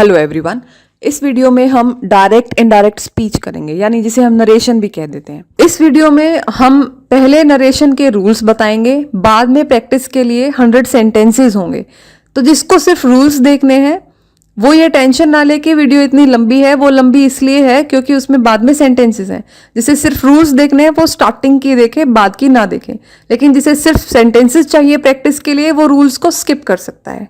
Hello everyone. इस video में हम डायरेक्ट इनडायरेक्ट स्पीच करेंगे, यानी जिसे हम नरेशन भी कह देते हैं। इस वीडियो में हम पहले नरेशन के रूल्स बताएंगे, बाद में प्रैक्टिस के लिए 100 सेंटेंसेस होंगे। तो जिसको सिर्फ रूल्स देखने हैं वो ये टेंशन ना ले कि वीडियो इतनी लंबी है। वो लंबी इसलिए है क्योंकि उसमें बाद में सेंटेंसेस हैं। जिसे सिर्फ रूल्स देखने हैं वो स्टार्टिंग की देखे, बाद की ना देखें। लेकिन जिसे सिर्फ सेंटेंसेस चाहिए प्रैक्टिस के लिए वो रूल्स को स्किप कर सकता है।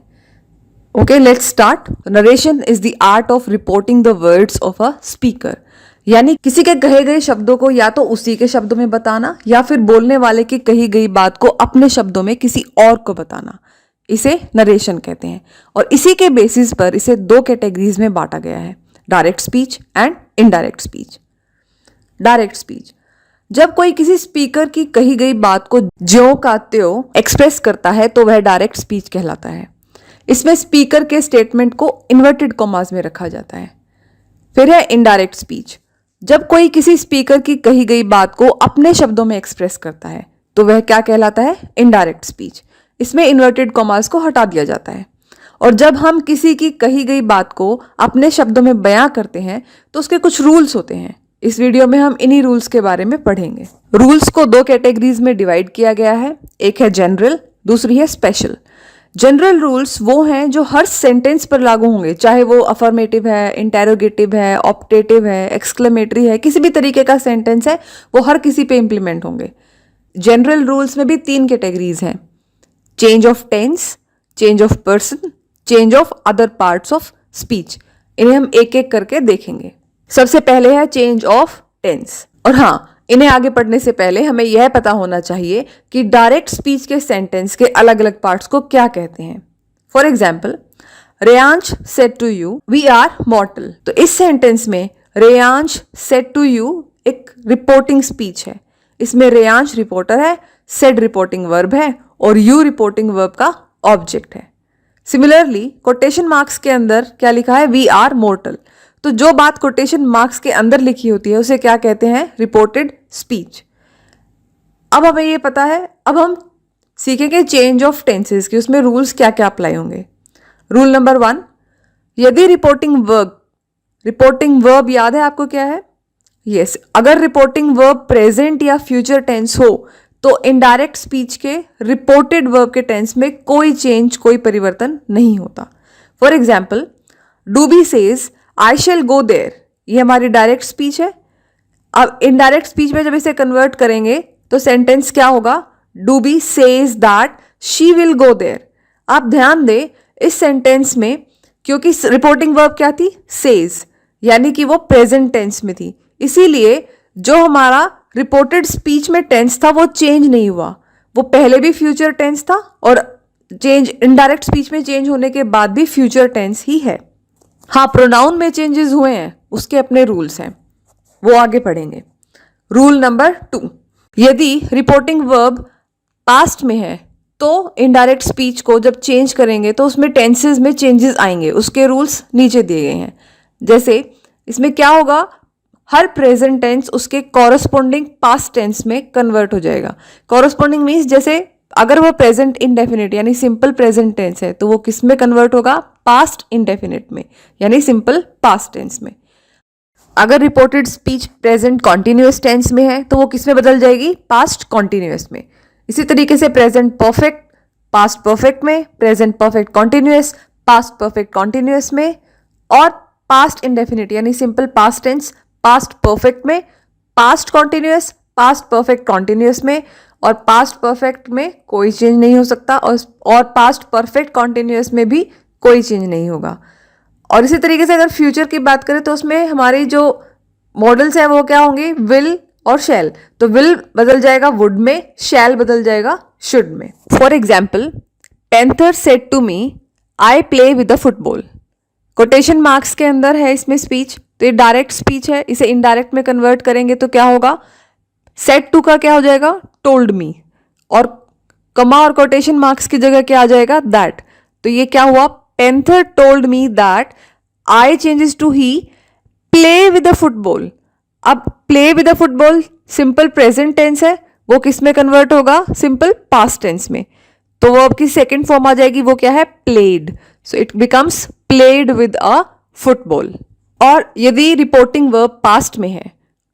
Okay, let's start. Narration is the art of reporting the words of a speaker. यानी किसी के कहे गए शब्दों को या तो उसी के शब्दों में बताना या फिर बोलने वाले की कही गई बात को अपने शब्दों में किसी और को बताना, इसे नरेशन कहते हैं। और इसी के बेसिस पर इसे दो कैटेगरीज में बांटा गया है, direct speech and indirect speech. Direct speech, जब कोई किसी स्पीकर की कही गई बात को ज्यों का त्यों एक्सप्रेस करता है तो वह डायरेक्ट स्पीच कहलाता है। इसमें स्पीकर के स्टेटमेंट को इन्वर्टेड कॉमास में रखा जाता है। फिर है इनडायरेक्ट स्पीच, जब कोई किसी स्पीकर की कही गई बात को अपने शब्दों में एक्सप्रेस करता है तो वह क्या कहलाता है, इनडायरेक्ट स्पीच। इसमें इन्वर्टेड कॉमास को हटा दिया जाता है। और जब हम किसी की कही गई बात को अपने शब्दों में बयां करते हैं तो उसके कुछ रूल्स होते हैं। इस वीडियो में हम इन्हीं रूल्स के बारे में पढ़ेंगे। रूल्स को दो कैटेगरीज में डिवाइड किया गया है, एक है जनरल, दूसरी है स्पेशल। जनरल रूल्स वो हैं जो हर सेंटेंस पर लागू होंगे, चाहे वो अफर्मेटिव है, इंटेरोगेटिव है, ऑप्टेटिव है, एक्सक्लेमेटरी है, किसी भी तरीके का सेंटेंस है वो हर किसी पे इंप्लीमेंट होंगे। जनरल रूल्स में भी 3 कैटेगरीज हैं, change of tense, change of person, change of other parts of speech. इन्हें हम एक एक करके देखेंगे। सबसे पहले है चेंज ऑफ टेंस। और हाँ, इन्हें आगे पढ़ने से पहले हमें यह पता होना चाहिए कि डायरेक्ट स्पीच के सेंटेंस के अलग अलग पार्ट्स को क्या कहते हैं। For example, Reyansh said to you we are mortal. तो इस सेंटेंस में रेयांश सेड टू यू एक रिपोर्टिंग स्पीच है। इसमें रेयांश रिपोर्टर है, सेड रिपोर्टिंग वर्ब है और यू रिपोर्टिंग वर्ब का ऑब्जेक्ट है। सिमिलरली कोटेशन मार्क्स के अंदर क्या लिखा है, वी आर मॉर्टल। तो जो बात कोटेशन मार्क्स के अंदर लिखी होती है उसे क्या कहते हैं, रिपोर्टेड स्पीच। अब हमें ये पता है, अब हम सीखेंगे चेंज ऑफ टेंसेस कि उसमें रूल्स क्या क्या अप्लाई होंगे। रूल नंबर 1, यदि रिपोर्टिंग वर्ब याद है आपको क्या है, यस, अगर रिपोर्टिंग वर्ब प्रेजेंट या फ्यूचर टेंस हो तो इनडायरेक्ट स्पीच के रिपोर्टेड वर्ब के टेंस में कोई चेंज, कोई परिवर्तन नहीं होता। फॉर एग्जाम्पल, डूबी says I shall go there, ये हमारी डायरेक्ट स्पीच है। अब इनडायरेक्ट स्पीच में जब इसे कन्वर्ट करेंगे तो सेंटेंस क्या होगा, डूबी says that she will go there. आप ध्यान दें इस सेंटेंस में, क्योंकि रिपोर्टिंग वर्ब क्या थी, सेज, यानी कि वो प्रेजेंट टेंस में थी, इसीलिए जो हमारा रिपोर्टेड स्पीच में टेंस था वो चेंज नहीं हुआ। वो पहले भी फ्यूचर टेंस था और चेंज इनडायरेक्ट स्पीच में चेंज होने के बाद भी फ्यूचर टेंस ही है। हाँ, प्रोनाउन में चेंजेस हुए हैं, उसके अपने रूल्स हैं, वो आगे पढ़ेंगे। रूल नंबर 2, यदि रिपोर्टिंग वर्ब पास्ट में है तो इनडायरेक्ट स्पीच को जब चेंज करेंगे तो उसमें टेंसेस में चेंजेस आएंगे। उसके रूल्स नीचे दिए गए हैं। जैसे इसमें क्या होगा, हर प्रेजेंट टेंस उसके कॉरस्पॉन्डिंग पास्ट टेंस में कन्वर्ट हो जाएगा। कॉरस्पॉन्डिंग मीन्स जैसे अगर वो प्रेजेंट इंडेफिनिट यानी सिंपल प्रेजेंट टेंस है तो वो किस में कन्वर्ट होगा, पास्ट इंडेफिनिट में यानी सिंपल पास्ट टेंस में। अगर reported speech present continuous tense में है तो वो किस में बदल जाएगी, पास्ट कॉन्टिन्यूअस में। इसी तरीके से प्रेजेंट परफेक्ट पास्ट परफेक्ट में, present perfect continuous past perfect continuous में, और पास्ट इंडेफिनिट यानी simple past tense past perfect में, past continuous past perfect continuous में, और पास्ट परफेक्ट में कोई चेंज नहीं हो सकता और पास्ट परफेक्ट कॉन्टिन्यूअस में भी कोई चेंज नहीं होगा। और इसी तरीके से अगर फ्यूचर की बात करें तो उसमें हमारी जो मॉडल्स हैं वो क्या होंगे, विल और शैल। तो विल बदल जाएगा वुड में, शैल बदल जाएगा शुड में। For example, Panther said to me I play with the football. Quotation marks के अंदर है इसमें स्पीच, तो ये डायरेक्ट स्पीच है। इसे इनडायरेक्ट में कन्वर्ट करेंगे तो क्या होगा, सेड टू का क्या हो जाएगा, टोल्ड मी, और कमा और कोटेशन मार्क्स की जगह क्या आ जाएगा, दैट। तो ये क्या हुआ, panther told me that I changes to he play with the football. अब play with the football simple present tense है, वो किस में कन्वर्ट होगा, सिंपल पास्ट टेंस में। तो वो आपकी सेकेंड फॉर्म आ जाएगी, वो क्या है, played. So it becomes played with a football. और यदि रिपोर्टिंग वर्ब पास्ट में है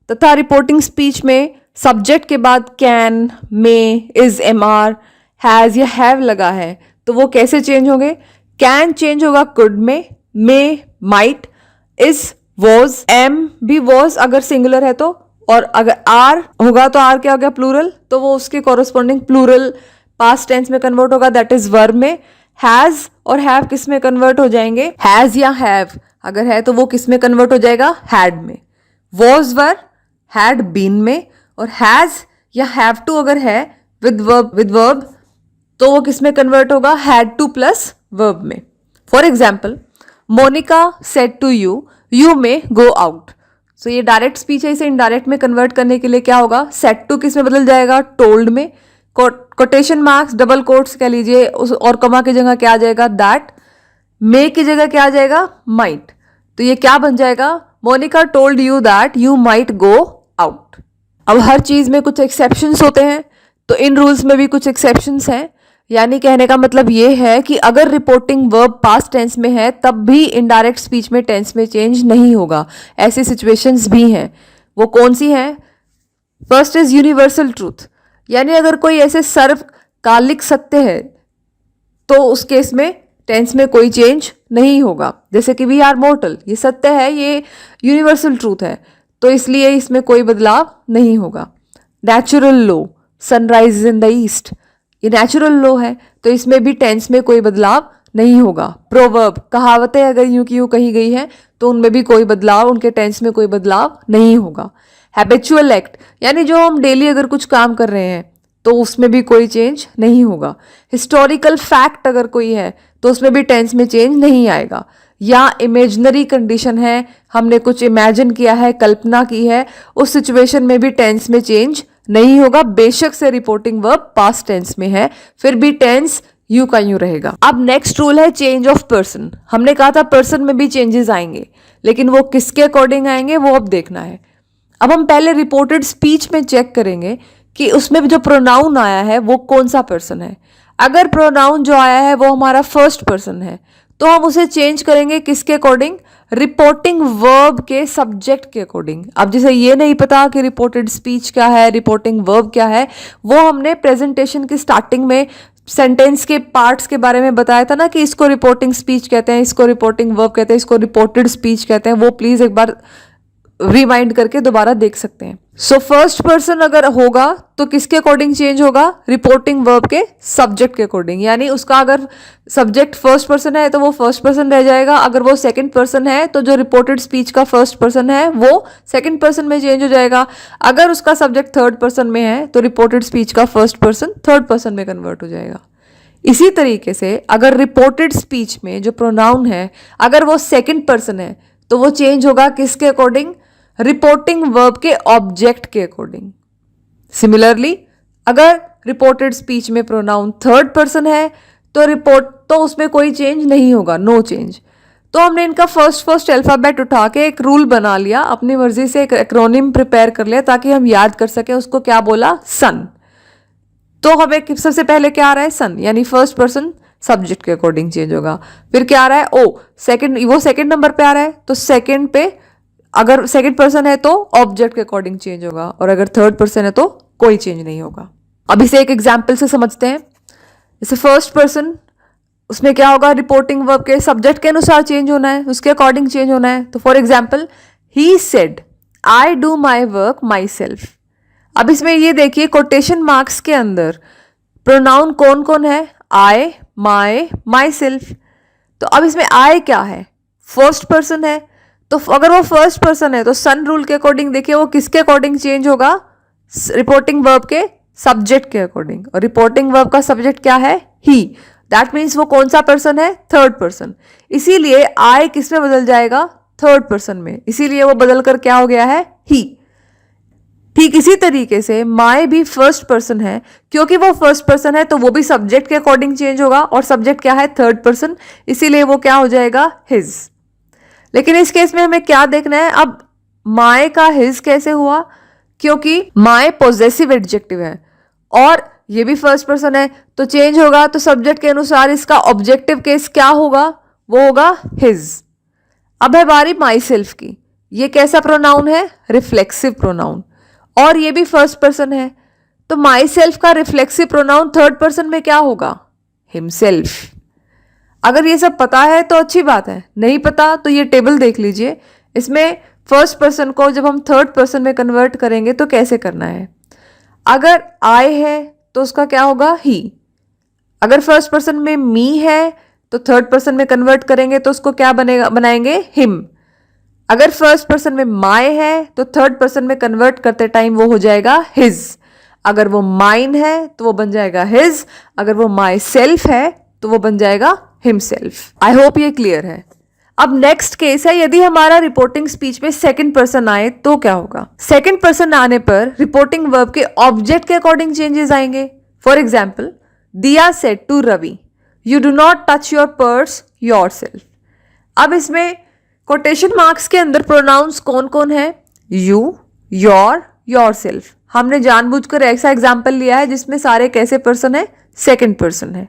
तथा रिपोर्टिंग स्पीच में सब्जेक्ट के बाद can, may, is, am are, has या हैव लगा है तो वो कैसे चेंज होंगे? कैन चेंज होगा कुड में, may might, is was, am भी वॉज अगर सिंगुलर है तो, और अगर आर होगा तो आर क्या हो गया? प्लूरल, तो वो उसके कॉरेस्पॉन्डिंग प्लूरल पास्ट टेंस में कन्वर्ट होगा, दैट इज वर्ब में। हैज और हैव किस में कन्वर्ट हो जाएंगे? हैज या हैव अगर है तो वो किस में कन्वर्ट हो जाएगा? हैड में। वॉज वर हैड बीन में, और हैज या हैव टू अगर है विद वर्ब तो वो किस में कन्वर्ट होगा? हैड टू प्लस वर्ब में। For example, Monica said to you, you may go out. सो ये डायरेक्ट स्पीच है, इसे इनडायरेक्ट में कन्वर्ट करने के लिए क्या होगा? सेड टू किस में बदल जाएगा? टोल्ड में। कोटेशन मार्क्स, डबल कोट्स कह लीजिए, उस और कमा की जगह क्या आ जाएगा? दैट। मे की जगह क्या आ जाएगा? माइट। तो ये क्या बन जाएगा? Monica told you that you might go out. अब हर चीज में कुछ एक्सेप्शंस होते हैं, तो इन रूल्स में भी कुछ एक्सेप्शंस हैं। यानी कहने का मतलब ये है कि अगर रिपोर्टिंग वर्ब पास्ट टेंस में है तब भी इनडायरेक्ट स्पीच में टेंस में चेंज नहीं होगा। ऐसी सिचुएशंस भी हैं। वो कौन सी हैं? फर्स्ट इज यूनिवर्सल ट्रूथ, यानी अगर कोई ऐसे सर्वकालिक सत्य है तो उस केस में टेंस में कोई चेंज नहीं होगा। जैसे कि वी आर मोर्टल, ये सत्य है, ये यूनिवर्सल ट्रूथ है, तो इसलिए इसमें कोई बदलाव नहीं होगा। Natural law, sunrise in the east, ये नेचुरल लॉ है, तो इसमें भी टेंस में कोई बदलाव नहीं होगा। प्रोवर्ब, कहावतें अगर यूं की यूं कही गई हैं तो उनमें भी कोई बदलाव, उनके टेंस में कोई बदलाव नहीं होगा। हैबिचुअल एक्ट, यानी जो हम डेली अगर कुछ काम कर रहे हैं तो उसमें भी कोई चेंज नहीं होगा। हिस्टोरिकल फैक्ट अगर कोई है तो उसमें भी टेंस में चेंज नहीं आएगा। या इमेजिनरी कंडीशन है, हमने कुछ इमेजिन किया है, कल्पना की है, उस सिचुएशन में भी टेंस में चेंज नहीं होगा। बेशक से रिपोर्टिंग वर्ब पास्ट टेंस में है, फिर भी टेंस यूं का यूं रहेगा। अब नेक्स्ट रूल है चेंज ऑफ पर्सन। हमने कहा था पर्सन में भी चेंजेस आएंगे, लेकिन वो किसके अकॉर्डिंग आएंगे वो अब देखना है। अब हम पहले रिपोर्टेड स्पीच में चेक करेंगे कि उसमें जो प्रोनाउन आया है वो कौन सा पर्सन है। अगर प्रोनाउन जो आया है वो हमारा फर्स्ट पर्सन है तो हम उसे चेंज करेंगे किसके अकॉर्डिंग? रिपोर्टिंग वर्ब के सब्जेक्ट के अकॉर्डिंग। अब जैसे ये नहीं पता कि रिपोर्टेड स्पीच क्या है, रिपोर्टिंग वर्ब क्या है, वो हमने प्रेजेंटेशन की स्टार्टिंग में सेंटेंस के पार्ट्स के बारे में बताया था ना कि इसको रिपोर्टिंग स्पीच कहते हैं, इसको रिपोर्टिंग वर्ब कहते हैं, इसको रिपोर्टेड स्पीच कहते हैं। वो प्लीज एक बार रिमाइंड करके दोबारा देख सकते हैं। सो फर्स्ट पर्सन अगर होगा तो किसके अकॉर्डिंग चेंज होगा? रिपोर्टिंग वर्ब के सब्जेक्ट के अकॉर्डिंग। यानी उसका अगर सब्जेक्ट फर्स्ट पर्सन है तो वो फर्स्ट पर्सन रह जाएगा। अगर वो सेकंड पर्सन है तो जो रिपोर्टेड स्पीच का फर्स्ट पर्सन है वो सेकंड पर्सन में चेंज हो जाएगा। अगर उसका सब्जेक्ट थर्ड पर्सन में है तो रिपोर्टेड स्पीच का फर्स्ट पर्सन थर्ड पर्सन में कन्वर्ट हो जाएगा। इसी तरीके से अगर रिपोर्टेड स्पीच में जो प्रोनाउन है अगर वो सेकंड पर्सन है तो वो चेंज होगा किसके अकॉर्डिंग? रिपोर्टिंग वर्ब के ऑब्जेक्ट के अकॉर्डिंग। सिमिलरली अगर रिपोर्टेड स्पीच में प्रोनाउन थर्ड पर्सन है तो उसमें कोई चेंज नहीं होगा, नो चेंज। तो हमने इनका फर्स्ट अल्फाबेट उठा के एक रूल बना लिया, अपनी मर्जी से एक एक्रोनिम प्रिपेयर कर लिया ताकि हम याद कर सके। उसको क्या बोला? सन। तो हमें सबसे पहले क्या आ रहा है? सन, यानी फर्स्ट पर्सन सब्जेक्ट के अकॉर्डिंग चेंज होगा। फिर क्या आ रहा है? ओ, सेकंड, वो सेकंड नंबर पे आ रहा है तो सेकंड पे अगर सेकंड पर्सन है तो ऑब्जेक्ट के अकॉर्डिंग चेंज होगा, और अगर थर्ड पर्सन है तो कोई चेंज नहीं होगा। अब इसे एक एग्जाम्पल से समझते हैं। जैसे फर्स्ट पर्सन, उसमें क्या होगा? रिपोर्टिंग वर्ब के सब्जेक्ट के अनुसार चेंज होना है, उसके अकॉर्डिंग चेंज होना है। तो for example, he said I do my work my self. अब इसमें ये देखिए कोटेशन मार्क्स के अंदर प्रोनाउन कौन कौन है? आई, माई, माई सेल्फ। तो अब इसमें आई क्या है? फर्स्ट पर्सन है। तो अगर वो फर्स्ट पर्सन है तो सन रूल के अकॉर्डिंग देखिए वो किसके अकॉर्डिंग चेंज होगा? रिपोर्टिंग वर्ब के सब्जेक्ट के अकॉर्डिंग। और रिपोर्टिंग वर्ब का सब्जेक्ट क्या है? ही। दैट मीन्स वो कौन सा पर्सन है? Third person. इसीलिए आई किस में बदल जाएगा? थर्ड पर्सन में। इसीलिए वो बदल कर क्या हो गया है? ही। ठीक इसी तरीके से माई भी फर्स्ट पर्सन है, क्योंकि वो फर्स्ट पर्सन है तो वो भी सब्जेक्ट के अकॉर्डिंग चेंज होगा, और सब्जेक्ट क्या है? Third person. इसीलिए वो क्या हो जाएगा? हिज। लेकिन इस केस में हमें क्या देखना है? अब माय का हिज कैसे हुआ? क्योंकि माय पॉजेसिव एडजेक्टिव है और ये भी फर्स्ट पर्सन है तो चेंज होगा। तो सब्जेक्ट के अनुसार इसका ऑब्जेक्टिव केस क्या होगा? वो होगा हिज। अब है बारी माई सेल्फ की। ये कैसा प्रोनाउन है? रिफ्लेक्सिव प्रोनाउन, और ये भी फर्स्ट पर्सन है। तो माई सेल्फ का रिफ्लेक्सिव प्रोनाउन थर्ड पर्सन में क्या होगा? हिमसेल्फ। अगर ये सब पता है तो अच्छी बात है, नहीं पता तो ये टेबल देख लीजिए। इसमें फर्स्ट पर्सन को जब हम थर्ड पर्सन में कन्वर्ट करेंगे तो कैसे करना है। अगर आई है तो उसका क्या होगा? ही। अगर फर्स्ट पर्सन में मी है तो थर्ड पर्सन में कन्वर्ट करेंगे तो उसको क्या बनेगा, बनाएंगे? हिम। अगर फर्स्ट पर्सन में माय है तो थर्ड पर्सन में कन्वर्ट करते टाइम वो हो जाएगा हिज। अगर वो माइन है तो वो बन जाएगा हिज। अगर वो माई सेल्फ है तो वो बन जाएगा हिमसेल्फ। आई होप ये क्लियर है। अब नेक्स्ट केस है, यदि हमारा रिपोर्टिंग स्पीच में सेकंड पर्सन आए तो क्या होगा? सेकंड पर्सन आने पर रिपोर्टिंग वर्ब के ऑब्जेक्ट के अकॉर्डिंग चेंजेस आएंगे। For example, Diya said to Ravi, you do not touch your purse yourself. अब इसमें कोटेशन मार्क्स के अंदर प्रोनाउंस कौन कौन है? You, your, yourself. हमने जानबूझकर ऐसा एग्जाम्पल लिया है जिसमें सारे कैसे पर्सन है? सेकंड पर्सन है।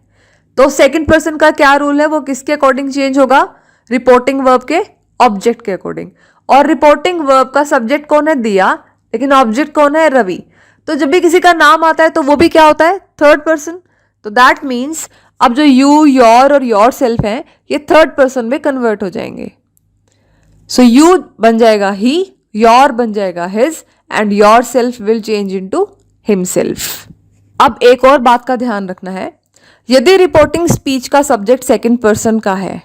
तो सेकंड पर्सन का क्या रूल है? वो किसके अकॉर्डिंग चेंज होगा? रिपोर्टिंग वर्ब के ऑब्जेक्ट के अकॉर्डिंग। और रिपोर्टिंग वर्ब का सब्जेक्ट कौन है? दिया, लेकिन ऑब्जेक्ट कौन है? रवि। तो जब भी किसी का नाम आता है तो वो भी क्या होता है? Third person. तो दैट मीन्स अब जो यू, योर और योर सेल्फ है ये थर्ड पर्सन में कन्वर्ट हो जाएंगे। सो यू बन जाएगा ही, योर बन जाएगा his, and your self will change into himself. अब एक और बात का ध्यान रखना है, यदि रिपोर्टिंग स्पीच का सब्जेक्ट सेकंड पर्सन का है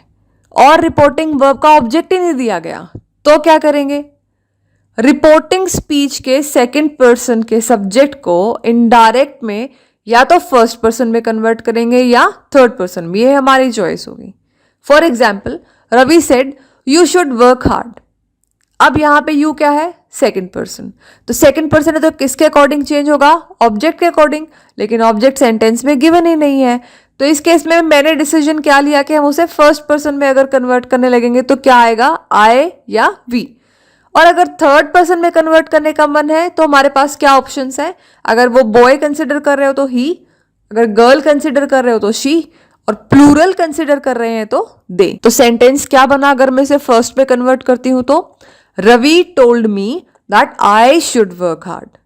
और रिपोर्टिंग वर्ब का ऑब्जेक्ट ही नहीं दिया गया तो क्या करेंगे? रिपोर्टिंग स्पीच के सेकंड पर्सन के सब्जेक्ट को इनडायरेक्ट में या तो फर्स्ट पर्सन में कन्वर्ट करेंगे या थर्ड पर्सन में, ये हमारी चॉइस होगी। For example, Ravi said you should work hard. अब यहां पे यू क्या है? Second person. तो सेकंड पर्सन है तो किसके अकॉर्डिंग चेंज होगा? ऑब्जेक्ट के अकॉर्डिंग। लेकिन ऑब्जेक्ट सेंटेंस में गिवन ही नहीं है, तो इस केस में मैंने डिसीजन क्या लिया कि हम उसे फर्स्ट पर्सन में अगर कन्वर्ट करने लगेंगे तो क्या आएगा? आई या वी। और अगर थर्ड पर्सन में कन्वर्ट करने का मन है तो हमारे पास क्या ऑप्शंस है? अगर वो बॉय कंसिडर कर रहे हो तो ही, अगर गर्ल कंसिडर कर रहे हो तो शी, और प्लूरल कंसिडर कर रहे हैं तो दे। तो सेंटेंस क्या बना अगर मैं इसे फर्स्ट में कन्वर्ट करती हूं तो? Ravi told me that I should work hard.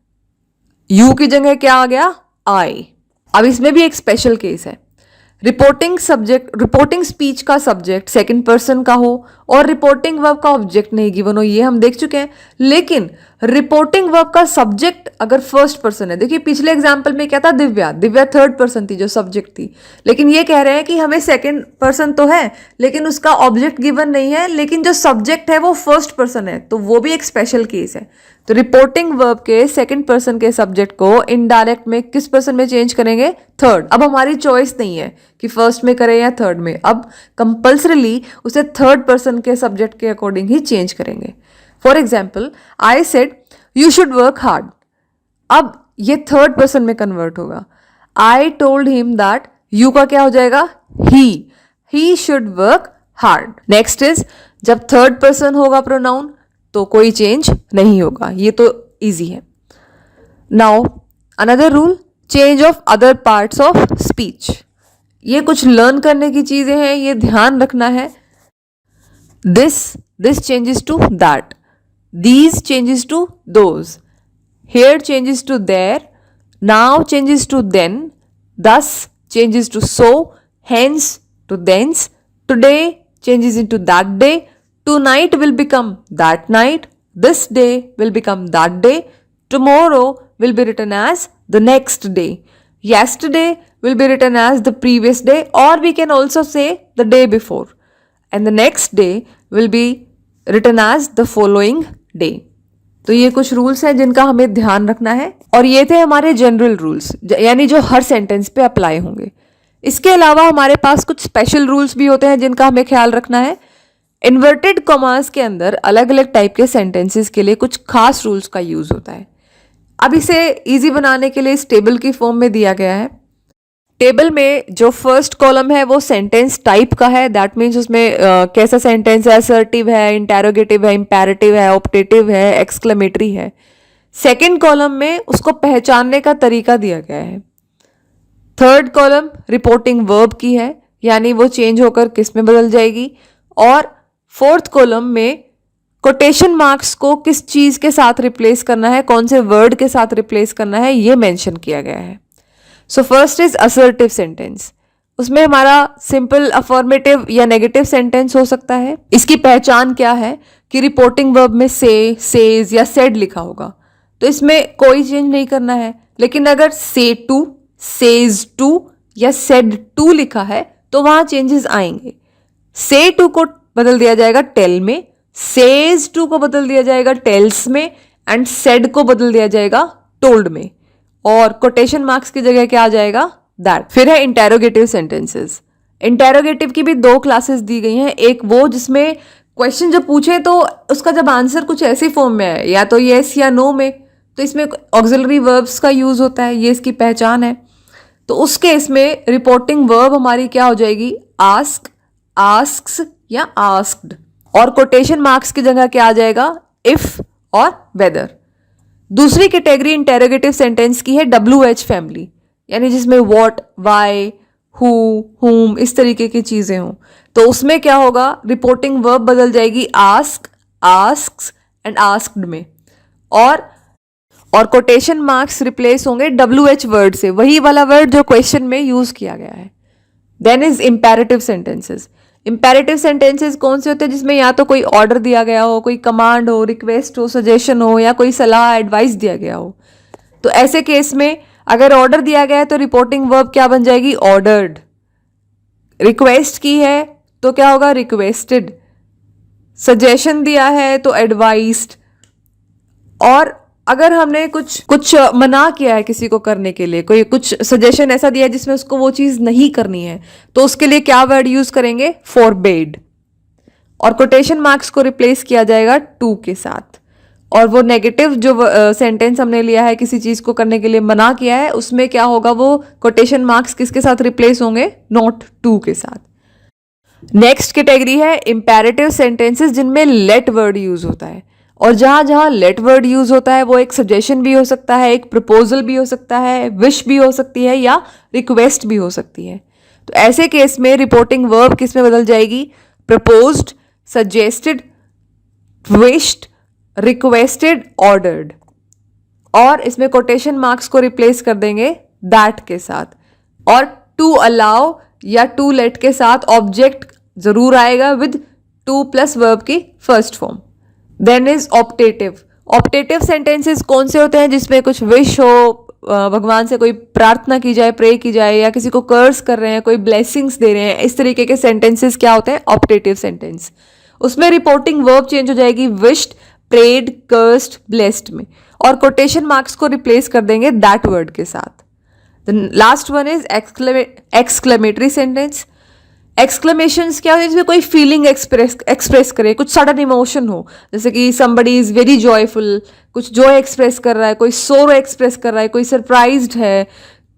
You की जगह क्या आ गया? आई। अब इसमें भी एक स्पेशल केस है, रिपोर्टिंग स्पीच का सब्जेक्ट सेकंड पर्सन का हो और रिपोर्टिंग वर्ब का ऑब्जेक्ट नहीं गिवन हो, ये हम देख चुके हैं। लेकिन रिपोर्टिंग वर्ब का सब्जेक्ट अगर फर्स्ट पर्सन है, देखिए पिछले एग्जांपल में क्या था? दिव्या थर्ड पर्सन थी जो सब्जेक्ट थी, लेकिन ये कह रहे हैं कि हमें सेकंड पर्सन तो है लेकिन उसका ऑब्जेक्ट गिवन नहीं है, लेकिन जो सब्जेक्ट है वो फर्स्ट पर्सन है, तो वो भी एक स्पेशल केस है। तो रिपोर्टिंग वर्ब के सेकंड पर्सन के सब्जेक्ट को इनडायरेक्ट में किस पर्सन में चेंज करेंगे? थर्ड। अब हमारी चॉइस नहीं है कि फर्स्ट में करें या थर्ड में, अब कंपल्सरीली उसे थर्ड पर्सन के सब्जेक्ट के अकॉर्डिंग ही चेंज करेंगे। For example, I said you should work hard. अब ये थर्ड पर्सन में कन्वर्ट होगा। I told him that, you का क्या हो जाएगा? He should work hard. Next is, जब थर्ड पर्सन होगा प्रोनाउन तो कोई चेंज नहीं होगा, ये तो इजी है। Now another rule, change of other parts of speech. ये कुछ लर्न करने की चीजें हैं, ये ध्यान रखना है। This changes to that, these changes to those, here changes to there, now changes to then, thus changes to so, hence to thence, today changes into that day, tonight will become that night, this day will become that day, tomorrow will be written as the next day, yesterday will be written as the previous day, or we can also say the day before, and the next day will be written as the following day. तो ये कुछ rules हैं जिनका हमें ध्यान रखना है, और ये थे हमारे जनरल रूल्स, यानी जो हर सेंटेंस पे अप्लाई होंगे। इसके अलावा हमारे पास कुछ स्पेशल रूल्स भी होते हैं जिनका हमें ख्याल रखना है। इन्वर्टेड कॉमास के अंदर अलग अलग टाइप के सेंटेंसेस के लिए कुछ खास रूल्स का यूज होता है। अब इसे इजी बनाने के लिए इस टेबल की फॉर्म में दिया गया है। टेबल में जो फर्स्ट कॉलम है वो सेंटेंस टाइप का है, दैट मीन्स उसमें कैसा सेंटेंस है, असर्टिव है, इंटेरोगेटिव है, इंपेरेटिव है, ऑप्टेटिव है, एक्सक्लेमेटरी है। सेकंड कॉलम में उसको पहचानने का तरीका दिया गया है। थर्ड कॉलम रिपोर्टिंग वर्ब की है, यानी वो चेंज होकर किस में बदल जाएगी। और फोर्थ कॉलम में कोटेशन मार्क्स को किस चीज के साथ रिप्लेस करना है, कौन से वर्ड के साथ रिप्लेस करना है, ये मेंशन किया गया है. So first is assertive sentence. उसमें हमारा सिंपल अफर्मेटिव या नेगेटिव सेंटेंस हो सकता है. इसकी पहचान क्या है कि रिपोर्टिंग वर्ब में से, सेज या सेड लिखा होगा, तो इसमें कोई चेंज नहीं करना है. लेकिन अगर से टू, सेज टू या सेड टू लिखा है तो वहां चेंजेस आएंगे. से टू को बदल दिया जाएगा टेल में, सेज टू को बदल दिया जाएगा टेल्स में, एंड सेड को बदल दिया जाएगा टोल्ड में, और कोटेशन मार्क्स की जगह क्या आ जाएगा, दैट. फिर है इंटेरोगेटिव सेंटेंसेस. इंटेरोगेटिव की भी दो क्लासेस दी गई हैं. एक वो जिसमें क्वेश्चन जब पूछे तो उसका जब आंसर कुछ ऐसी फॉर्म में है, या तो येस या नो में, तो इसमें ऑक्सिलरी वर्ब्स का यूज होता है, ये इसकी पहचान है. तो उस केस में रिपोर्टिंग वर्ब हमारी क्या हो जाएगी, आस्क, आस्क्स या आस्क्ड, और कोटेशन मार्क्स की जगह क्या आ जाएगा, इफ और वेदर. दूसरी कैटेगरी इंटेरोगेटिव सेंटेंस की है WH फैमिली, यानी जिसमें व्हाट, व्हाई, हु, हुम इस तरीके की चीजें हों. तो उसमें क्या होगा, रिपोर्टिंग वर्ब बदल जाएगी आस्क, आस्क्स एंड आस्क्ड में, और कोटेशन मार्क्स रिप्लेस होंगे WH वर्ड से, वही वाला वर्ड जो क्वेश्चन में यूज किया गया है. Then is imperative sentences. Imperative sentences कौन से होते हैं, जिसमें या तो कोई ऑर्डर दिया गया हो, कोई कमांड हो, रिक्वेस्ट हो, सजेशन हो, या कोई सलाह, एडवाइस दिया गया हो. तो ऐसे केस में अगर ऑर्डर दिया गया है तो रिपोर्टिंग वर्ब क्या बन जाएगी, ऑर्डर्ड. रिक्वेस्ट की है तो क्या होगा, रिक्वेस्टेड. सजेशन दिया है तो एडवाइस्ड. और अगर हमने कुछ मना किया है किसी को करने के लिए, कोई कुछ सजेशन ऐसा दिया है जिसमें उसको वो चीज नहीं करनी है, तो उसके लिए क्या वर्ड यूज करेंगे, फॉरबेड. और कोटेशन मार्क्स को रिप्लेस किया जाएगा टू के साथ. और वो नेगेटिव जो सेंटेंस हमने लिया है, किसी चीज को करने के लिए मना किया है, उसमें क्या होगा, वो कोटेशन मार्क्स किसके साथ रिप्लेस होंगे, नॉट टू के साथ. नेक्स्ट कैटेगरी है इंपेरेटिव सेंटेंसेस जिनमें लेट वर्ड यूज होता है. और जहां जहां लेट वर्ड यूज होता है वो एक सजेशन भी हो सकता है, एक प्रपोजल भी हो सकता है, विश भी हो सकती है, या रिक्वेस्ट भी हो सकती है. तो ऐसे केस में रिपोर्टिंग वर्ब किस में बदल जाएगी, proposed, suggested, wished, requested, ordered. और इसमें कोटेशन मार्क्स को रिप्लेस कर देंगे दैट के साथ. और टू अलाउ या टू लेट के साथ ऑब्जेक्ट जरूर आएगा विद टू प्लस वर्ब की first form. Then is optative. Optative sentences कौन से होते हैं, जिसमें कुछ विश हो, भगवान से कोई प्रार्थना की जाए, प्रे की जाए, या किसी को कर्स कर रहे हैं, कोई ब्लेसिंग्स दे रहे हैं, इस तरीके के सेंटेंसेस क्या होते हैं, ऑप्टेटिव सेंटेंस. उसमें रिपोर्टिंग वर्ब चेंज हो जाएगी विश्ड, प्रेड, कर्स्ड, ब्लेस्ड में, और कोटेशन मार्क्स को रिप्लेस कर देंगे दैट वर्ड के साथ. Last one is exclamatory sentence. Exclamations क्या होते हैं, जिसमें कोई फीलिंग एक्सप्रेस करे, कुछ सडन इमोशन हो, जैसे कि समबडी इज वेरी जॉयफुल, कुछ जॉय एक्सप्रेस कर रहा है, कोई सोरो एक्सप्रेस कर रहा है, कोई सरप्राइज्ड है,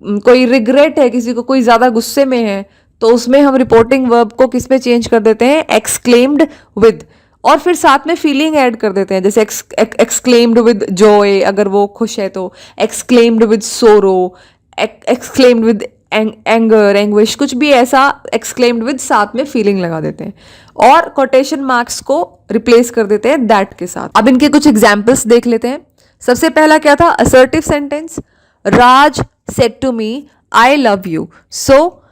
कोई रिग्रेट है, किसी को कोई ज्यादा गुस्से में है, तो उसमें हम रिपोर्टिंग वर्ब को किस में चेंज कर देते हैं, एक्सक्लेम्ड विद, और फिर साथ में फीलिंग ऐड कर देते हैं. जैसे एक्सक्लेम्ड विद जॉय अगर वो खुश है, तो एक्सक्लेम्ड विद सोरो, एक्सक्लेम्ड विद एंगर, एंग्विश, कुछ भी ऐसा एक्सक्लेम्ड विद साथ में फीलिंग लगा देते हैं, और कोटेशन मार्क्स को रिप्लेस कर देते हैं दैट के साथ. अब इनके कुछ एग्जाम्पल्स देख लेते हैं. सबसे पहला क्या था, assertive sentence. Raj said to me I love you. So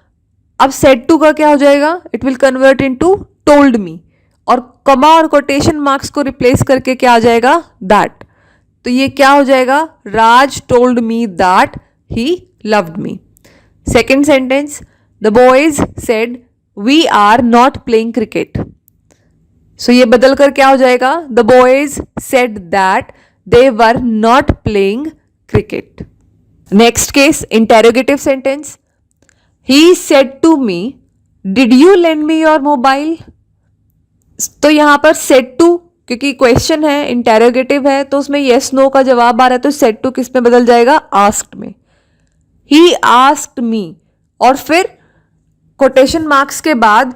अब सेड टू का क्या हो जाएगा, it will convert into told me, और कमा और कोटेशन मार्क्स को रिप्लेस करके क्या आ जाएगा, दैट. तो ये क्या हो जाएगा, Raj told me that he loved me. Second sentence, the boys said we are not playing cricket. So ये बदल कर क्या हो जाएगा, the boys said that they were not playing cricket. Next case, interrogative sentence. He said to me did you lend me your mobile. तो यहां पर said to, क्योंकि क्वेश्चन है, इंटेरोगेटिव है, तो उसमें यस नो का जवाब आ रहा है, तो सेड टू किस में बदल जाएगा, आस्क्ड में. ही आस्क्ड मी, और फिर कोटेशन मार्क्स के बाद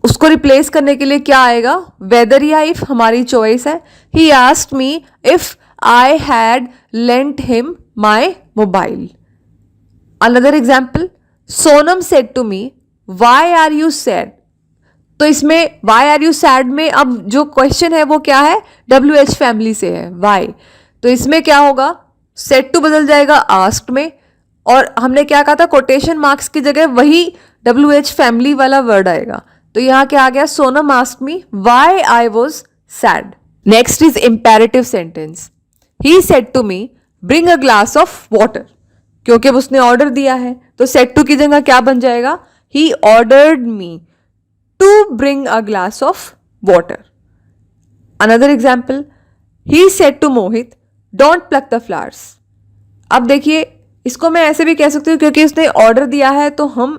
उसको रिप्लेस करने के लिए क्या आएगा, वेदर या इफ, हमारी चॉइस है. He asked me if I had lent him my mobile. Another example, Sonam said to me why are you sad. तो इसमें वाई आर यू सैड में अब जो क्वेश्चन है वो क्या है, WH फैमिली से है, वाई। तो इसमें क्या होगा, सेड टू बदल जाएगा आस्क्ड में, और हमने क्या कहा था, कोटेशन मार्क्स की जगह वही WH फैमिली वाला वर्ड आएगा। तो यहाँ क्या आ गया, Sonam asked me why I was sad. Next is imperative sentence, he said to me bring a glass of water, क्योंकि उसने ऑर्डर दिया है तो सेड टू की जगह क्या बन जाएगा, he ordered me to bring a glass of water. Another example, he said to Mohit don't pluck the flowers. अब देखिए इसको मैं ऐसे भी कह सकती हूँ, क्योंकि उसने ऑर्डर दिया है तो हम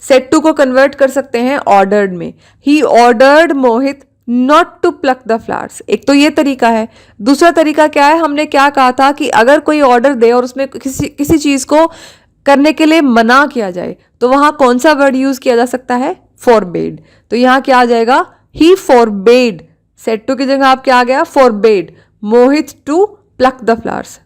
सेड टू को कन्वर्ट कर सकते हैं ऑर्डर्ड में। He ordered Mohit not to pluck the flowers. एक तो ये तरीका है। दूसरा तरीका क्या है, हमने क्या कहा था कि अगर कोई ऑर्डर दे और उसमें किसी चीज को करने के लिए मना किया जाए तो वहां कौन सा वर्ड यूज किया जा सकता है, फॉरबेड। तो यहां क्या आ जाएगा, ही फॉरबेड, सेड टू की जगह आप क्या आ गया, forbade Mohit to pluck the flowers.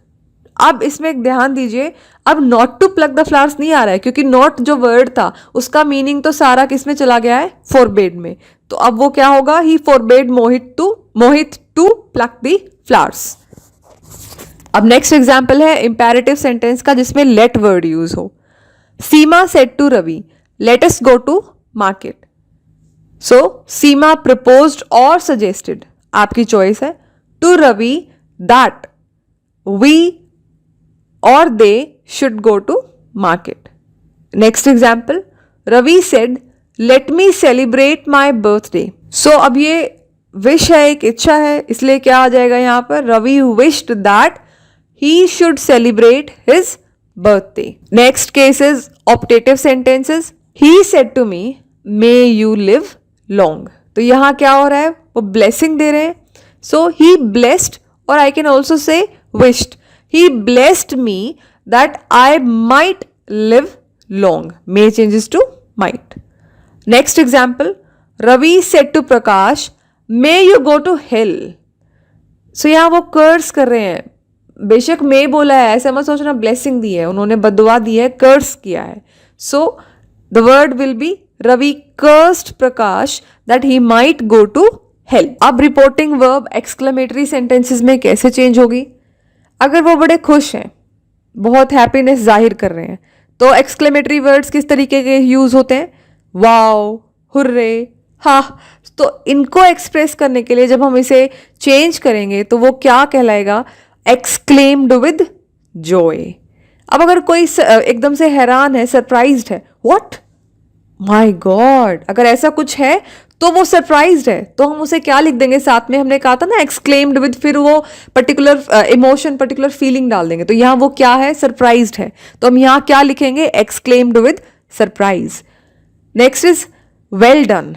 अब इसमें एक ध्यान दीजिए, अब not to pluck the flowers नहीं आ रहा है, क्योंकि नॉट जो वर्ड था उसका मीनिंग तो सारा किस में चला गया है, फॉरबेड में। तो अब वो क्या होगा, he forbade Mohit to pluck the flowers. अब नेक्स्ट एग्जाम्पल है इंपेरेटिव सेंटेंस का जिसमें लेट वर्ड यूज हो। Seema said to Ravi let us go to market. So Seema proposed और सजेस्टेड, आपकी चॉइस है, to Ravi that we or they should go to market. Next example, Ravi said, let me celebrate my birthday. So अब ये wish है, एक इच्छा है, इसलिए क्या आ जाएगा यहाँ पर, Ravi wished that he should celebrate his birthday. Next case is optative sentences. He said to me, may you live long. तो यहाँ क्या हो रहा है, वो blessing दे रहे हैं. So he blessed, or I can also say wished. He blessed me that I might live long. May changes to might. Next example, Ravi said to Prakash, may you go to hell. So यहाँ वो कर्स कर रहे हैं, बेशक may बोला है, ऐसा मत सोचना blessing दी है, उन्होंने बददुआ दी है, कर्स किया है. So the word will be Ravi cursed Prakash that he might go to hell. अब reporting verb exclamatory sentences में कैसे चेंज होगी, अगर वो बड़े खुश हैं, बहुत हैप्पीनेस जाहिर कर रहे हैं, तो एक्सक्लेमेटरी वर्ड्स किस तरीके के यूज होते हैं, वाओ, हुर्रे, हाँ। तो इनको एक्सप्रेस करने के लिए जब हम इसे चेंज करेंगे तो वो क्या कहलाएगा, एक्सक्लेम्ड विद जॉय। अब अगर कोई एकदम से हैरान है, सरप्राइज्ड है, व्हाट, माय गॉड, अगर ऐसा कुछ है तो वो सरप्राइज्ड है, तो हम उसे क्या लिख देंगे साथ में, हमने कहा था ना एक्सक्लेम्ड विद, फिर वो पर्टिकुलर इमोशन, पर्टिकुलर फीलिंग डाल देंगे। तो यहाँ वो क्या है, सरप्राइज्ड है, तो हम यहाँ क्या लिखेंगे, exclaimed with surprise. Next is well done,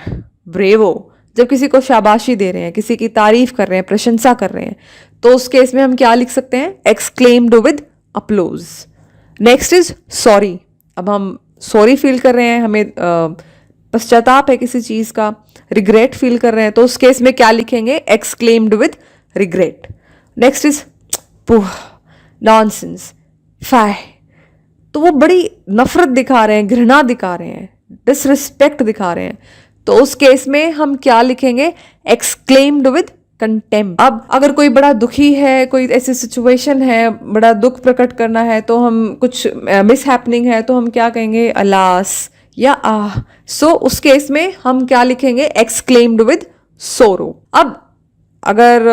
bravo, जब किसी को शाबाशी दे रहे हैं, किसी की तारीफ कर रहे हैं, प्रशंसा कर रहे हैं, तो उस केस में हम क्या लिख सकते हैं, exclaimed with applause. Next is sorry, अब हम सॉरी फील कर रहे हैं, हमें पश्चाताप है किसी चीज का, रिग्रेट फील कर रहे हैं, तो उस केस में क्या लिखेंगे, exclaimed with regret. Next is nonsense, fie, तो वो बड़ी नफरत दिखा रहे हैं, घृणा दिखा रहे हैं, डिसरिस्पेक्ट दिखा रहे हैं, तो उस केस में हम क्या लिखेंगे, एक्सक्लेम्ड विद कंटेम्प्ट। अब अगर कोई बड़ा दुखी है, कोई ऐसी सिचुएशन है, बड़ा दुख प्रकट करना है, तो हम कुछ मिस हैपनिंग है, तो हम क्या कहेंगे, अलास या आह। सो उस केस में हम क्या लिखेंगे, एक्सक्लेम्ड विद सोरो। अब अगर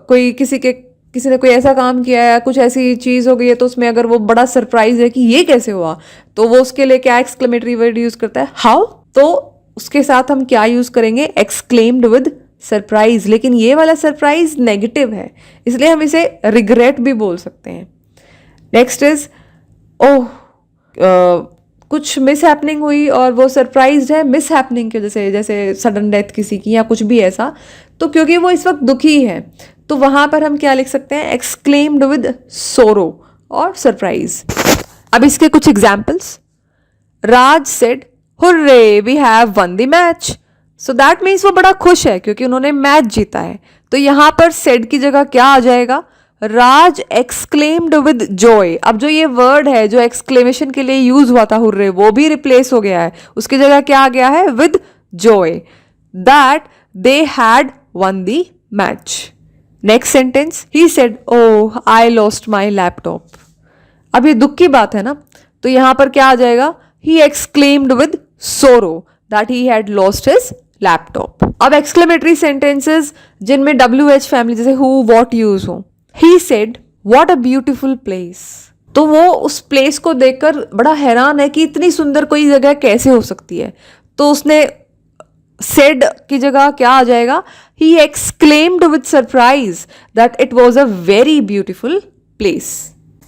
कोई किसी ने कोई ऐसा काम किया है, कुछ ऐसी चीज हो गई है, तो उसमें अगर वो बड़ा सरप्राइज है कि ये कैसे हुआ, तो वो उसके लिए क्या एक्सक्लेमेटरी वर्ड यूज करता है, हाउ। तो उसके साथ हम क्या यूज करेंगे, एक्सक्लेम्ड विद सरप्राइज। लेकिन ये वाला सरप्राइज नेगेटिव है, इसलिए हम इसे रिग्रेट भी बोल सकते हैं। नेक्स्ट इज ओह, कुछ मिस हैपनिंग हुई और वो सरप्राइज्ड है मिस हैपनिंग की वजह से, जैसे सडन डेथ किसी की या कुछ भी ऐसा, तो क्योंकि वो इस वक्त दुखी है, तो वहां पर हम क्या लिख सकते हैं, एक्सक्लेम्ड विद सोरो और सरप्राइज। अब इसके कुछ examples, Raj said hurray we have won the match. So that means वो बड़ा खुश है क्योंकि उन्होंने मैच जीता है, तो यहां पर सेड की जगह क्या आ जाएगा, राज एक्सक्लेम्ड विद जॉय। अब जो ये वर्ड है जो एक्सक्लेमेशन के लिए यूज हुआ था हुर्रे, वो भी रिप्लेस हो गया है, उसकी जगह क्या आ गया है, with Joy. that they had won the match. Next sentence, he said, oh, I lost my laptop. अब ये दुख की बात है ना, तो यहां पर क्या आ जाएगा? He exclaimed with sorrow that he had lost his laptop. अब exclamatory sentences जिनमें WH फैमिली जैसे who, what यूज हो. He said, what a beautiful place. तो वो उस प्लेस को देखकर बड़ा हैरान है कि इतनी सुंदर कोई जगह कैसे हो सकती है. तो उसने said की जगह क्या आ जाएगा? He exclaimed with surprise that it was a very beautiful place.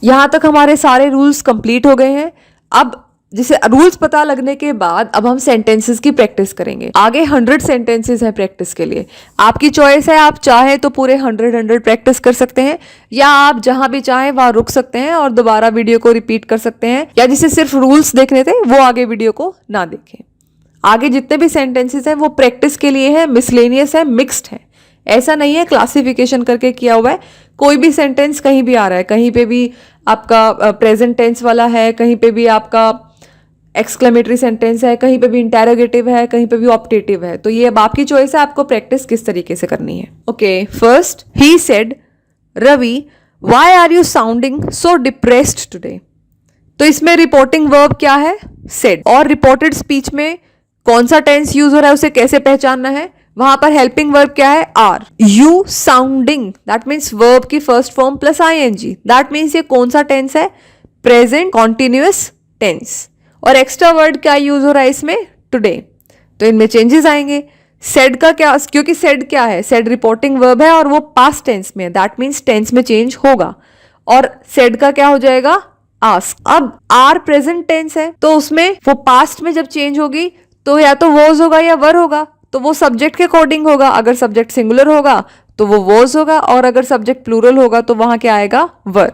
यहां तक हमारे सारे रूल्स कंप्लीट हो गए हैं. अब जिसे रूल्स पता लगने के बाद अब हम सेंटेंसेस की प्रैक्टिस करेंगे. आगे 100 सेंटेंसेस है प्रैक्टिस के लिए. आपकी चॉइस है, आप चाहे तो पूरे 100 प्रैक्टिस कर सकते हैं, या आप जहां भी चाहें वहां रुक सकते हैं और दोबारा वीडियो को रिपीट कर सकते हैं, या जिसे सिर्फ रूल्स देखने थे वो आगे वीडियो को ना देखें. आगे जितने भी सेंटेंसेस हैं वो प्रैक्टिस के लिए है, मिसलेनियस है, मिक्स्ड है. ऐसा नहीं है क्लासिफिकेशन करके किया हुआ है. कोई भी सेंटेंस कहीं भी आ रहा है, कहीं पे भी आपका प्रेजेंट टेंस वाला है, कहीं पे भी आपका एक्सक्लेमेटरी सेंटेंस है, कहीं पे भी इंटेरोगेटिव है, कहीं पे भी ऑप्टेटिव है. तो ये अब आपकी चॉइस है, आपको प्रैक्टिस किस तरीके से करनी है. Okay, first, he said, Ravi, why are you sounding so depressed today. तो इसमें रिपोर्टिंग वर्ब क्या है? सेड. और रिपोर्टेड स्पीच में कौन सा टेंस यूज हो रहा है उसे कैसे पहचानना है? वहां पर हेल्पिंग वर्ब क्या है? Are. You sounding, that means verb की first form plus ING. That means ये कौन सा टेंस है? Present continuous tense. और एक्स्ट्रा वर्ड क्या यूज हो रहा है इसमें? टुडे. तो इनमें चेंजेस आएंगे. सेड का क्या, क्योंकि सेड क्या है? सेड रिपोर्टिंग वर्ब है और वो पास्ट टेंस में है, दैट मीन्स टेंस में चेंज होगा. और सेड का क्या हो जाएगा? आस्क. अब आर प्रेजेंट टेंस है तो उसमें वो पास्ट में जब चेंज होगी तो या तो वॉज होगा या वर होगा. तो वो सब्जेक्ट के अकॉर्डिंग होगा. अगर सब्जेक्ट सिंगुलर होगा तो वो वॉज होगा, और अगर सब्जेक्ट प्लूरल होगा तो वहां क्या आएगा? वर.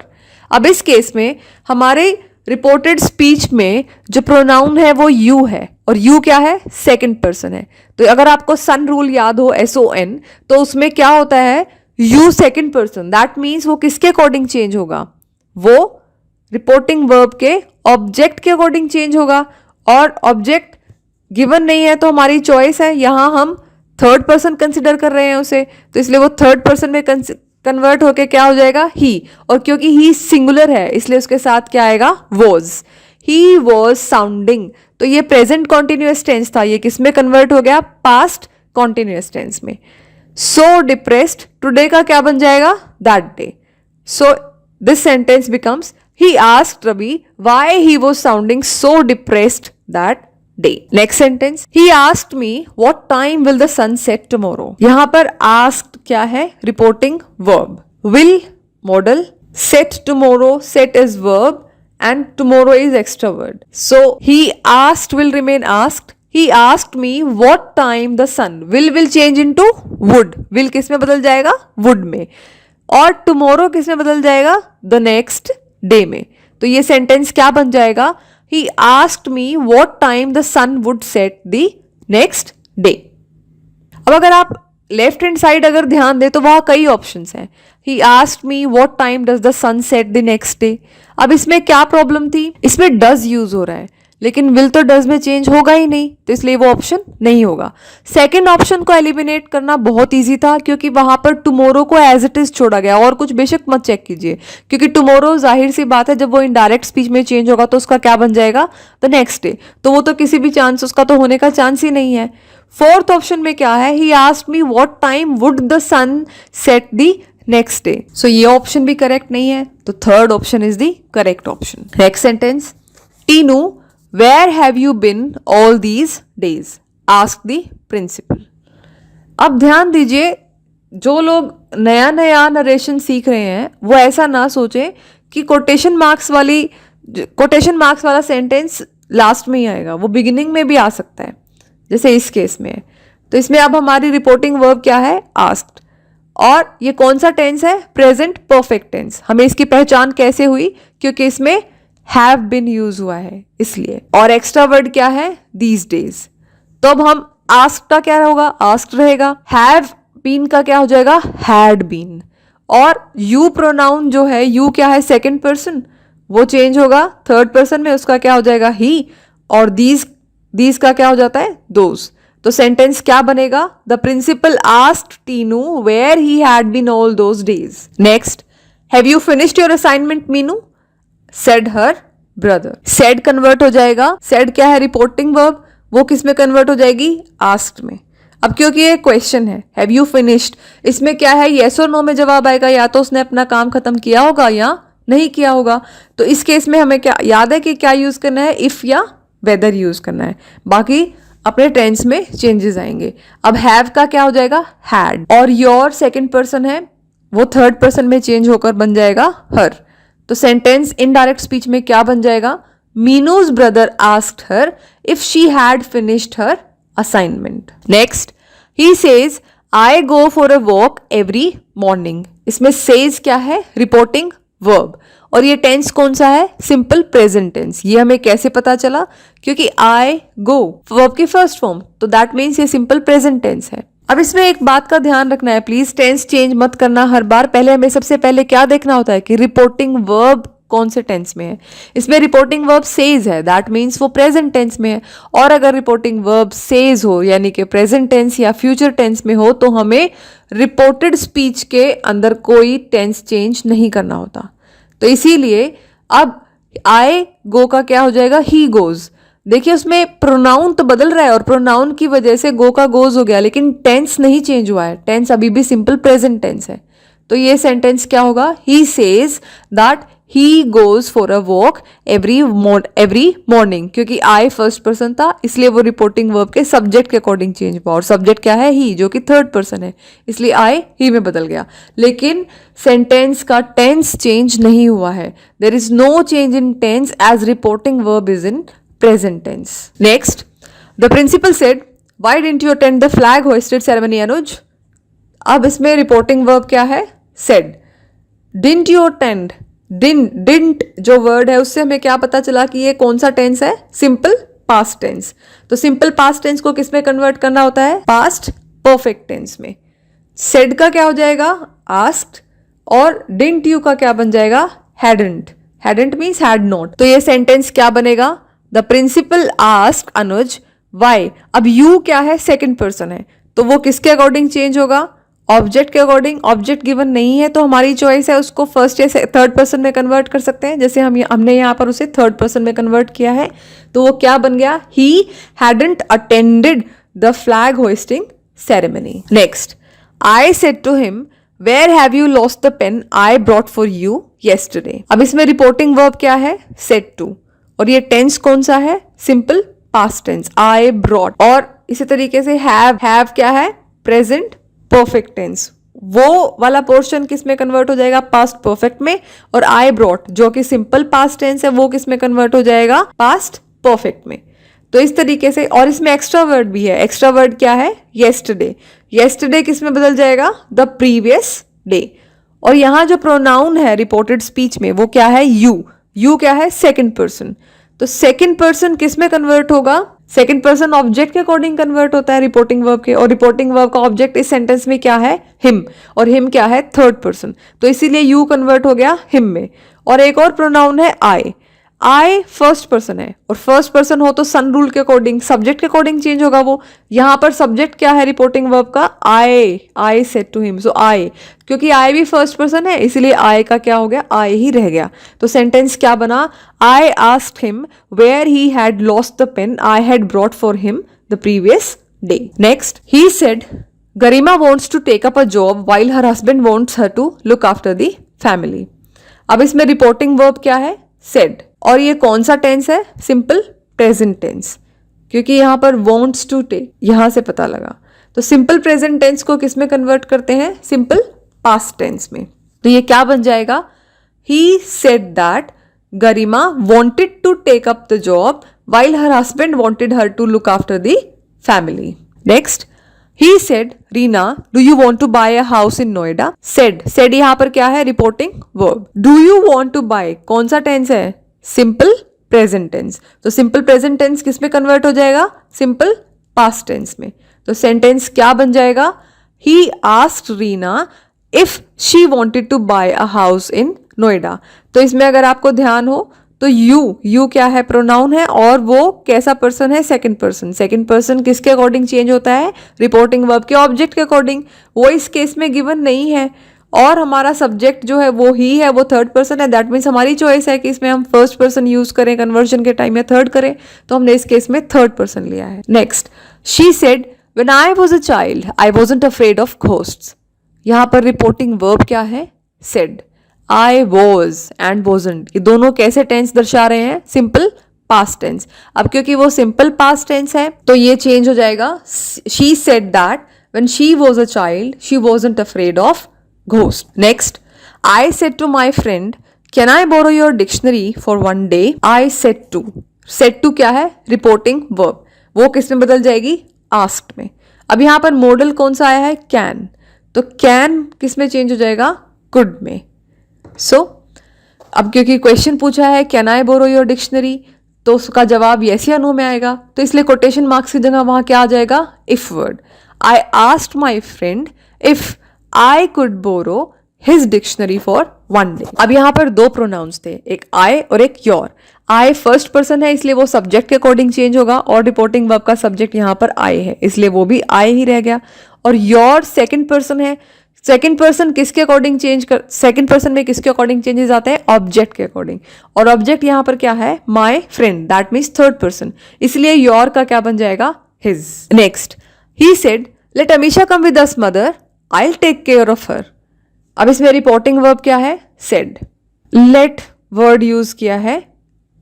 अब इस केस में हमारे रिपोर्टेड स्पीच में जो प्रोनाउन है वो यू है, और यू क्या है? सेकंड पर्सन है. तो अगर आपको सन रूल याद हो, SON, तो उसमें क्या होता है? You second person. That means वो किसके अकॉर्डिंग चेंज होगा? वो रिपोर्टिंग वर्ब के ऑब्जेक्ट के अकॉर्डिंग चेंज होगा. और ऑब्जेक्ट गिवन नहीं है तो हमारी चॉइस है, यहां हम थर्ड पर्सन कंसिडर कर रहे हैं उसे, तो इसलिए वो थर्ड पर्सन में कन्वर्ट होके क्या हो जाएगा? ही. और क्योंकि ही सिंगुलर है इसलिए उसके साथ क्या आएगा? वॉज. He was sounding. तो ये प्रेजेंट कॉन्टिन्यूअस टेंस था, ये किस में कन्वर्ट हो गया? पास्ट कॉन्टिन्यूअस टेंस में. सो डिप्रेस्ड, टुडे का क्या बन जाएगा? That day. So this sentence becomes, he asked Ravi why he was sounding so depressed that day. Next sentence, he asked me what time will the sun set tomorrow. यहां पर asked क्या है? Reporting verb. Will modal, set tomorrow, set is verb and tomorrow is extra word. So he asked will remain asked. He asked me what time the sun. Will change into would. Will किस में बदल जाएगा? Would में. और tomorrow किस में बदल जाएगा? The next डे में. तो ये सेंटेंस क्या बन जाएगा? He asked me what time the sun would set the next day. अब अगर आप लेफ्ट हैंड साइड अगर ध्यान दें तो वहां कई ऑप्शंस हैं. He asked me what time does the sun set the next day. अब इसमें क्या प्रॉब्लम थी? इसमें does यूज हो रहा है, लेकिन will तो does में चेंज होगा ही नहीं, तो इसलिए वो ऑप्शन नहीं होगा. सेकेंड ऑप्शन को एलिमिनेट करना बहुत इजी था, क्योंकि वहां पर टुमोरो को एज इट इज छोड़ा गया. और कुछ बेशक मत चेक कीजिए, क्योंकि टुमोरो जाहिर सी बात है जब वो इनडायरेक्ट स्पीच में चेंज होगा तो उसका क्या बन जाएगा? The next day. तो वो तो किसी भी चांस उसका तो होने का चांस ही नहीं है. फोर्थ ऑप्शन में क्या है? He asked me what time would the sun set the next day. So ये ऑप्शन भी करेक्ट नहीं है, तो third option is the correct option. Next sentence, Tinu, where have you been all these days? asked the principal. अब ध्यान दीजिए, जो लोग नया नया नरेशन सीख रहे हैं वो ऐसा ना सोचें कि कोटेशन मार्क्स वाला सेंटेंस लास्ट में ही आएगा. वो बिगिनिंग में भी आ सकता है, जैसे इस केस में है. तो इसमें अब हमारी रिपोर्टिंग वर्ब क्या है? आस्क्ड. और ये कौन सा टेंस है? Present perfect tense. हमें इसकी पहचान कैसे हुई? क्योंकि इसमें हैव बिन यूज हुआ है इसलिए. और एक्स्ट्रा वर्ड क्या है? These days. तो अब हम आस्क्ड का क्या होगा? आस्क्ड रहेगा. हैव बीन का क्या हो जाएगा? Had been. और यू प्रोनाउन जो है, यू क्या है? सेकंड पर्सन, वो चेंज होगा थर्ड पर्सन में, उसका क्या हो जाएगा? ही. और दीज का क्या हो जाता है? दोज. तो सेंटेंस क्या बनेगा? The principal asked Tinu where he had been all those days. Next, have you finished your assignment Meenu? Said her brother. Said convert हो जाएगा. सेड क्या है? Reporting verb. वो किस में कन्वर्ट हो जाएगी? आस्क्ड में. अब क्योंकि ये क्वेश्चन है, हैव यू फिनिश्ड, इसमें क्या है? येस और नो में जवाब आएगा. या तो उसने अपना काम खत्म किया होगा या नहीं किया होगा. तो इस केस में हमें क्या याद है कि क्या यूज करना है? इफ या वेदर यूज करना है. बाकी अपने टेंस में चेंजेस आएंगे. अब हैव का क्या हो जाएगा? हैड. और योर सेकंड पर्सन है, वो थर्ड पर्सन में चेंज होकर बन जाएगा हर. तो सेंटेंस इनडायरेक्ट स्पीच में क्या बन जाएगा? Meenu's brother asked her if she had finished her assignment. Next, he says I go for a walk every morning. इसमें सेज क्या है? Reporting verb. और ये टेंस कौन सा है? Simple present tense. ये हमें कैसे पता चला? क्योंकि आई गो वर्ब की फर्स्ट फॉर्म, तो दैट मीन्स ये सिंपल प्रेजेंट टेंस है. अब इसमें एक बात का ध्यान रखना है, प्लीज टेंस चेंज मत करना हर बार. पहले हमें सबसे पहले क्या देखना होता है कि रिपोर्टिंग वर्ब कौन से टेंस में है. इसमें रिपोर्टिंग वर्ब सेज है, दैट मीन्स वो प्रेजेंट टेंस में है. और अगर रिपोर्टिंग वर्ब सेज हो यानी कि प्रेजेंट टेंस या फ्यूचर टेंस में हो तो हमें रिपोर्टेड स्पीच के अंदर कोई टेंस चेंज नहीं करना होता. तो इसीलिए अब आई गो का क्या हो जाएगा? He goes. देखिए उसमें प्रोनाउन तो बदल रहा है और प्रोनाउन की वजह से गो का गोज हो गया, लेकिन टेंस नहीं चेंज हुआ है. टेंस अभी भी सिंपल प्रेजेंट टेंस है. तो ये सेंटेंस क्या होगा? He says that he goes for a walk every morning. क्योंकि आई फर्स्ट पर्सन था इसलिए वो रिपोर्टिंग वर्ब के सब्जेक्ट के अकॉर्डिंग चेंज हुआ. और सब्जेक्ट क्या है? ही, जो कि थर्ड पर्सन है, इसलिए आई ही में बदल गया. लेकिन सेंटेंस का टेंस चेंज नहीं हुआ है. There is no change in tense as reporting verb is in present tense. Next, the principal said, "Why didn't you attend the flag hoisted ceremony, Anuj?" अब इसमें रिपोर्टिंग वर्ब क्या है? said. Didn't you attend? Didn't जो word है उससे हमें क्या पता चला कि ये कौन सा टेंस है? Simple past tense. तो सिंपल पास्ट टेंस को किस में कन्वर्ट करना होता है? पास्ट परफेक्ट टेंस में. said का क्या हो जाएगा? asked. और didn't you का क्या बन जाएगा? hadn't. hadn't means had not. तो ये सेंटेंस क्या बनेगा? The principal asked Anuj why. अब यू क्या है? सेकंड पर्सन है, तो वो किसके अकॉर्डिंग चेंज होगा? ऑब्जेक्ट के अकॉर्डिंग. ऑब्जेक्ट गिवन नहीं है तो हमारी चॉइस है उसको फर्स्ट या थर्ड पर्सन में कन्वर्ट कर सकते हैं. जैसे हमने यहाँ पर उसे थर्ड पर्सन में कन्वर्ट किया है, तो वो क्या बन गया? He hadn't attended the flag hoisting ceremony. Next, I said to him where have you lost the pen I brought for you yesterday. अब इसमें रिपोर्टिंग वर्ब क्या है? Said to. और ये टेंस कौन सा है? Simple past tense, I brought. और इसी तरीके से हैव क्या है? Present perfect tense. वो वाला पोर्शन किस में कन्वर्ट हो जाएगा? पास्ट परफेक्ट में. और आई ब्रॉट जो कि सिंपल पास्ट टेंस है वो किस में कन्वर्ट हो जाएगा? पास्ट परफेक्ट में. तो इस तरीके से. और इसमें एक्स्ट्रा वर्ड भी है. एक्स्ट्रा वर्ड क्या है? येस्टरडे. येस्टरडे किस में बदल जाएगा? The previous day. और यहाँ जो प्रोनाउन है रिपोर्टेड स्पीच में वो क्या है? यू. यू क्या है? Second person. तो सेकंड पर्सन किस में कन्वर्ट होगा? सेकंड पर्सन ऑब्जेक्ट के अकॉर्डिंग कन्वर्ट होता है रिपोर्टिंग वर्ब के. और रिपोर्टिंग वर्ब का ऑब्जेक्ट इस सेंटेंस में क्या है? हिम. और हिम क्या है? Third person. तो इसीलिए यू कन्वर्ट हो गया हिम में. और एक और प्रोनाउन है आई. आई फर्स्ट पर्सन है और फर्स्ट पर्सन हो तो सन रूल के अकॉर्डिंग सब्जेक्ट के अकॉर्डिंग चेंज होगा वो. यहां पर सब्जेक्ट क्या है रिपोर्टिंग वर्ब का? I said to him. So I, क्योंकि आई भी फर्स्ट पर्सन है इसलिए आई का क्या हो गया? आई ही रह गया. तो सेंटेंस क्या बना? I asked him where he had lost the pen I had brought for him the previous day. Next, he said Garima wants to take up a job while her husband wants her to look after the family. अब इसमें reporting verb क्या है? Said. और ये कौन सा tense है? Simple present tense, क्योंकि यहां पर वॉन्ट्स टू टेक यहां से पता लगा. तो सिंपल प्रेजेंट टेंस को किस में कन्वर्ट करते हैं? सिंपल पास्ट टेंस में. तो ये क्या बन जाएगा? He said that Garima wanted to take up the job while her husband wanted her to look after the family. Next, he said Reena do you want to buy a house in Noida. Said यहां पर क्या है? Reporting verb. Do you want to buy कौन सा tense है? Simple present tense. तो simple present tense किस में कन्वर्ट हो जाएगा? सिंपल पास्ट टेंस में. तो सेंटेंस क्या बन जाएगा? He asked Reena if she wanted to buy a house in Noida. तो इसमें अगर आपको ध्यान हो तो यू क्या है, प्रोनाउन है, और वो कैसा पर्सन है, सेकंड पर्सन। सेकंड पर्सन किसके अकॉर्डिंग चेंज होता है, रिपोर्टिंग वर्ब के ऑब्जेक्ट के अकॉर्डिंग। वो इस केस में गिवन नहीं है, और हमारा सब्जेक्ट जो है वो ही है, वो थर्ड पर्सन है। दैट मीन्स हमारी चॉइस है कि इसमें हम फर्स्ट पर्सन यूज करें कन्वर्जन के टाइम या थर्ड करें, तो हमने इस केस में थर्ड पर्सन लिया है। Next, she said when I was a child I wasn't afraid of ghosts. यहां पर रिपोर्टिंग वर्ब क्या है, said. I was and wasn't, ये दोनों कैसे टेंस दर्शा रहे हैं, सिंपल पास्ट टेंस। अब क्योंकि वो सिंपल पास्ट टेंस है तो ये चेंज हो जाएगा, she said that when she was a child she wasn't afraid of ghost. Next, I said to my friend can I borrow your dictionary for one day. I said to, said to क्या है, reporting verb, वो किस में बदल जाएगी, asked में। अब यहां पर मॉडल कौन सा आया है, कैन, तो कैन किस में चेंज हो जाएगा, कुड में। सो अब क्योंकि क्वेश्चन पूछा है can I borrow your dictionary, तो उसका जवाब यस या नो में आएगा, तो इसलिए कोटेशन मार्क्स की जगह वहां क्या आ जाएगा, if word. I asked my friend if I could borrow his dictionary for one day. अब यहां पर दो प्रोनाउंस थे, एक आई और एक योर। आई फर्स्ट पर्सन है इसलिए वो सब्जेक्ट के अकॉर्डिंग चेंज होगा, और रिपोर्टिंग वर्ब का सब्जेक्ट यहां पर आई है इसलिए वो भी आई ही रह गया। और योर सेकंड पर्सन है, सेकंड पर्सन किसके अकॉर्डिंग चेंज कर, सेकंड पर्सन में किसके अकॉर्डिंग चेंजेस आते हैं, ऑब्जेक्ट के अकॉर्डिंग, और ऑब्जेक्ट यहां पर क्या है, my friend, that means third person, इसलिए योर का क्या बन जाएगा, his. Next, he said let Amisha come with us mother I will take care of her. अब इसमें रिपोर्टिंग वर्ब क्या है, सेड। लेट वर्ड यूज किया है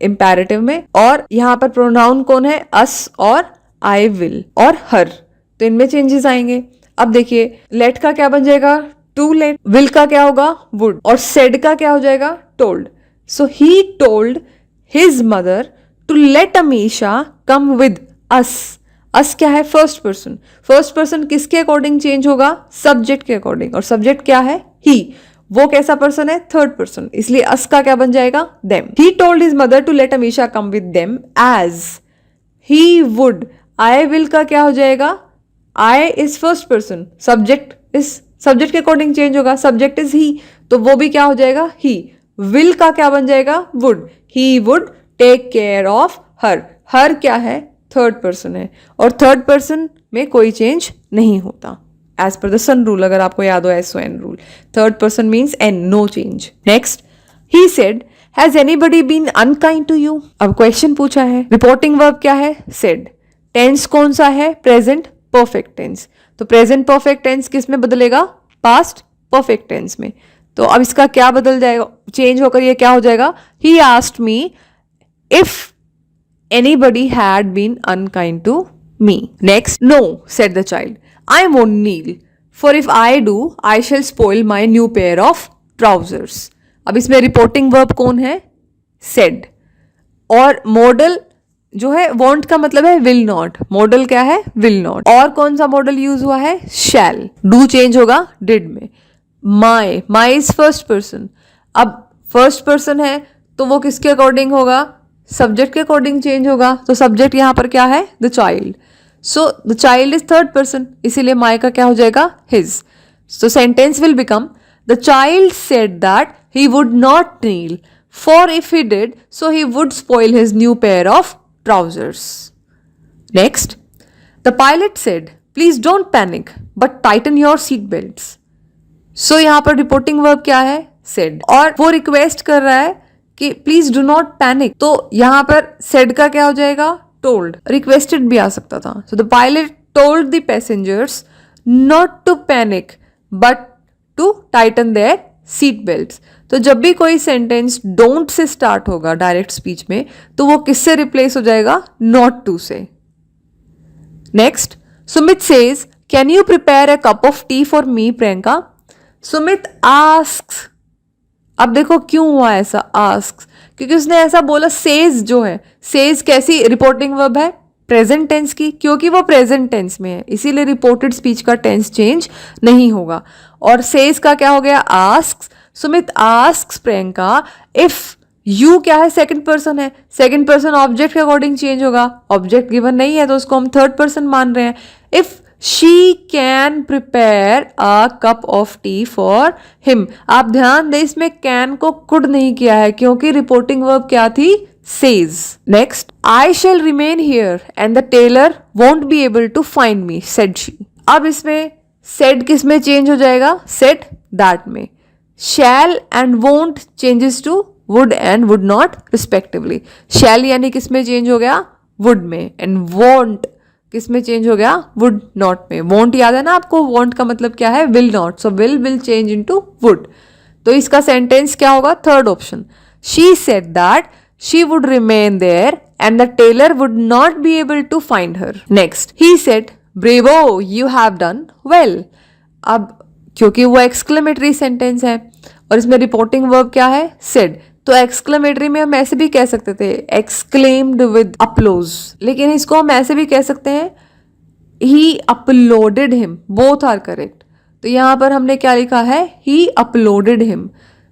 इंपैरेटिव में, और यहां पर प्रोनाउन कौन है, अस और आई विल और हर, तो इनमें चेंजेस आएंगे। अब देखिए, लेट का क्या बन जाएगा, टू लेट, विल का क्या होगा, वुड, और सेड का क्या हो जाएगा, told. So he told his mother to let Amisha come with us. Us क्या है, फर्स्ट पर्सन। फर्स्ट पर्सन किसके अकॉर्डिंग चेंज होगा, सब्जेक्ट के अकॉर्डिंग, और सब्जेक्ट क्या है, ही, वो कैसा पर्सन है, थर्ड पर्सन, इसलिए अस का क्या बन जाएगा, them. He told his mother to let Amisha come with them as he would. I will का क्या हो जाएगा, I is first person, subject is, subject के अकॉर्डिंग चेंज होगा, सब्जेक्ट इज ही, तो वो भी क्या हो जाएगा, ही। विल का क्या बन जाएगा, would, he would take care of her. Her क्या है, थर्ड पर्सन है, और थर्ड पर्सन में कोई चेंज नहीं होता as per the sun rule, अगर आपको याद हो SON rule, third person means N, no change. Next, he said has anybody been unkind to you. अब क्वेश्चन पूछा है, रिपोर्टिंग वर्ब क्या है, सेड। टेंस कौन सा है, प्रेजेंट परफेक्ट टेंस, तो प्रेजेंट परफेक्ट टेंस किस में बदलेगा, पास्ट परफेक्ट टेंस में। तो अब इसका क्या बदल जाएगा, चेंज होकर ये क्या हो जाएगा, he asked me if anybody had been unkind to me. Next, no said the child I won't kneel for if I do I shall spoil my new pair of trousers. अब इसमें reporting verb कौन है, said, और model जो है want का मतलब है विल नॉट, मॉडल क्या है, विल नॉट, और कौन सा मॉडल यूज हुआ है, शैल। डू चेंज होगा डिड में। माई, माई इज फर्स्ट पर्सन, अब फर्स्ट पर्सन है तो वो किसके अकॉर्डिंग होगा, सब्जेक्ट के अकॉर्डिंग चेंज होगा, तो सब्जेक्ट यहां पर क्या है, the child. So the child is third person, इसीलिए माई का क्या हो जाएगा, his. So sentence will become the child said that he would not kneel for if he did so he would spoil his new pair of trousers. Next, the pilot said, please don't panic, but tighten your seat belts. So यहाँ पर reporting verb क्या है, said, और वो request कर रहा है कि please do not panic, तो यहाँ पर said का क्या हो जाएगा, told, requested भी आ सकता था। So the pilot told the passengers not to panic, but to tighten their seat belts. तो जब भी कोई सेंटेंस डोंट से स्टार्ट होगा डायरेक्ट स्पीच में, तो वो किससे रिप्लेस हो जाएगा, नॉट टू से। Next, Sumit says can you prepare a cup of T for me Priyanka. Sumit asks, अब देखो क्यों हुआ ऐसा आस्क्स, क्योंकि उसने ऐसा बोला, सेज जो है, सेज कैसी रिपोर्टिंग वर्ब है, प्रेजेंट टेंस की, क्योंकि वो प्रेजेंट टेंस में है इसीलिए रिपोर्टेड स्पीच का टेंस चेंज नहीं होगा। और सेज का क्या हो गया, asks. Sumit asks Priyanka if, you क्या है, सेकंड पर्सन है, सेकंड पर्सन ऑब्जेक्ट के अकॉर्डिंग चेंज होगा, ऑब्जेक्ट गिवन नहीं है तो उसको हम थर्ड पर्सन मान रहे हैं। If she can prepare a cup of T for him. आप ध्यान दें इसमें कैन को कुड नहीं किया है क्योंकि रिपोर्टिंग वर्ब क्या थी, says. Next, I shall remain here and the tailor won't be able to find me said she. अब इसमें सेड किस में चेंज हो जाएगा, सेड दैट में। Shall and won't changes to would and would not respectively. Shall यानी किस में चेंज हो गया, वुड में, एंड वोंट किस में चेंज हो गया, वुड नॉट में। वोंट याद है ना आपको, वोंट का मतलब क्या है, will not, so will change into would. तो इसका सेंटेंस क्या होगा, third option. She said that she would remain there and the tailor would not be able to find her. Next, he said bravo you have done well. अब क्योंकि वो exclamatory sentence है और इसमें रिपोर्टिंग वर्ब क्या है, said, तो exclamatory में हम ऐसे भी कह सकते थे एक्सक्लेम्ड विद अपलोज, लेकिन इसको हम ऐसे भी कह सकते हैं he applauded him, both are correct. तो यहां पर हमने क्या लिखा है, he applauded him.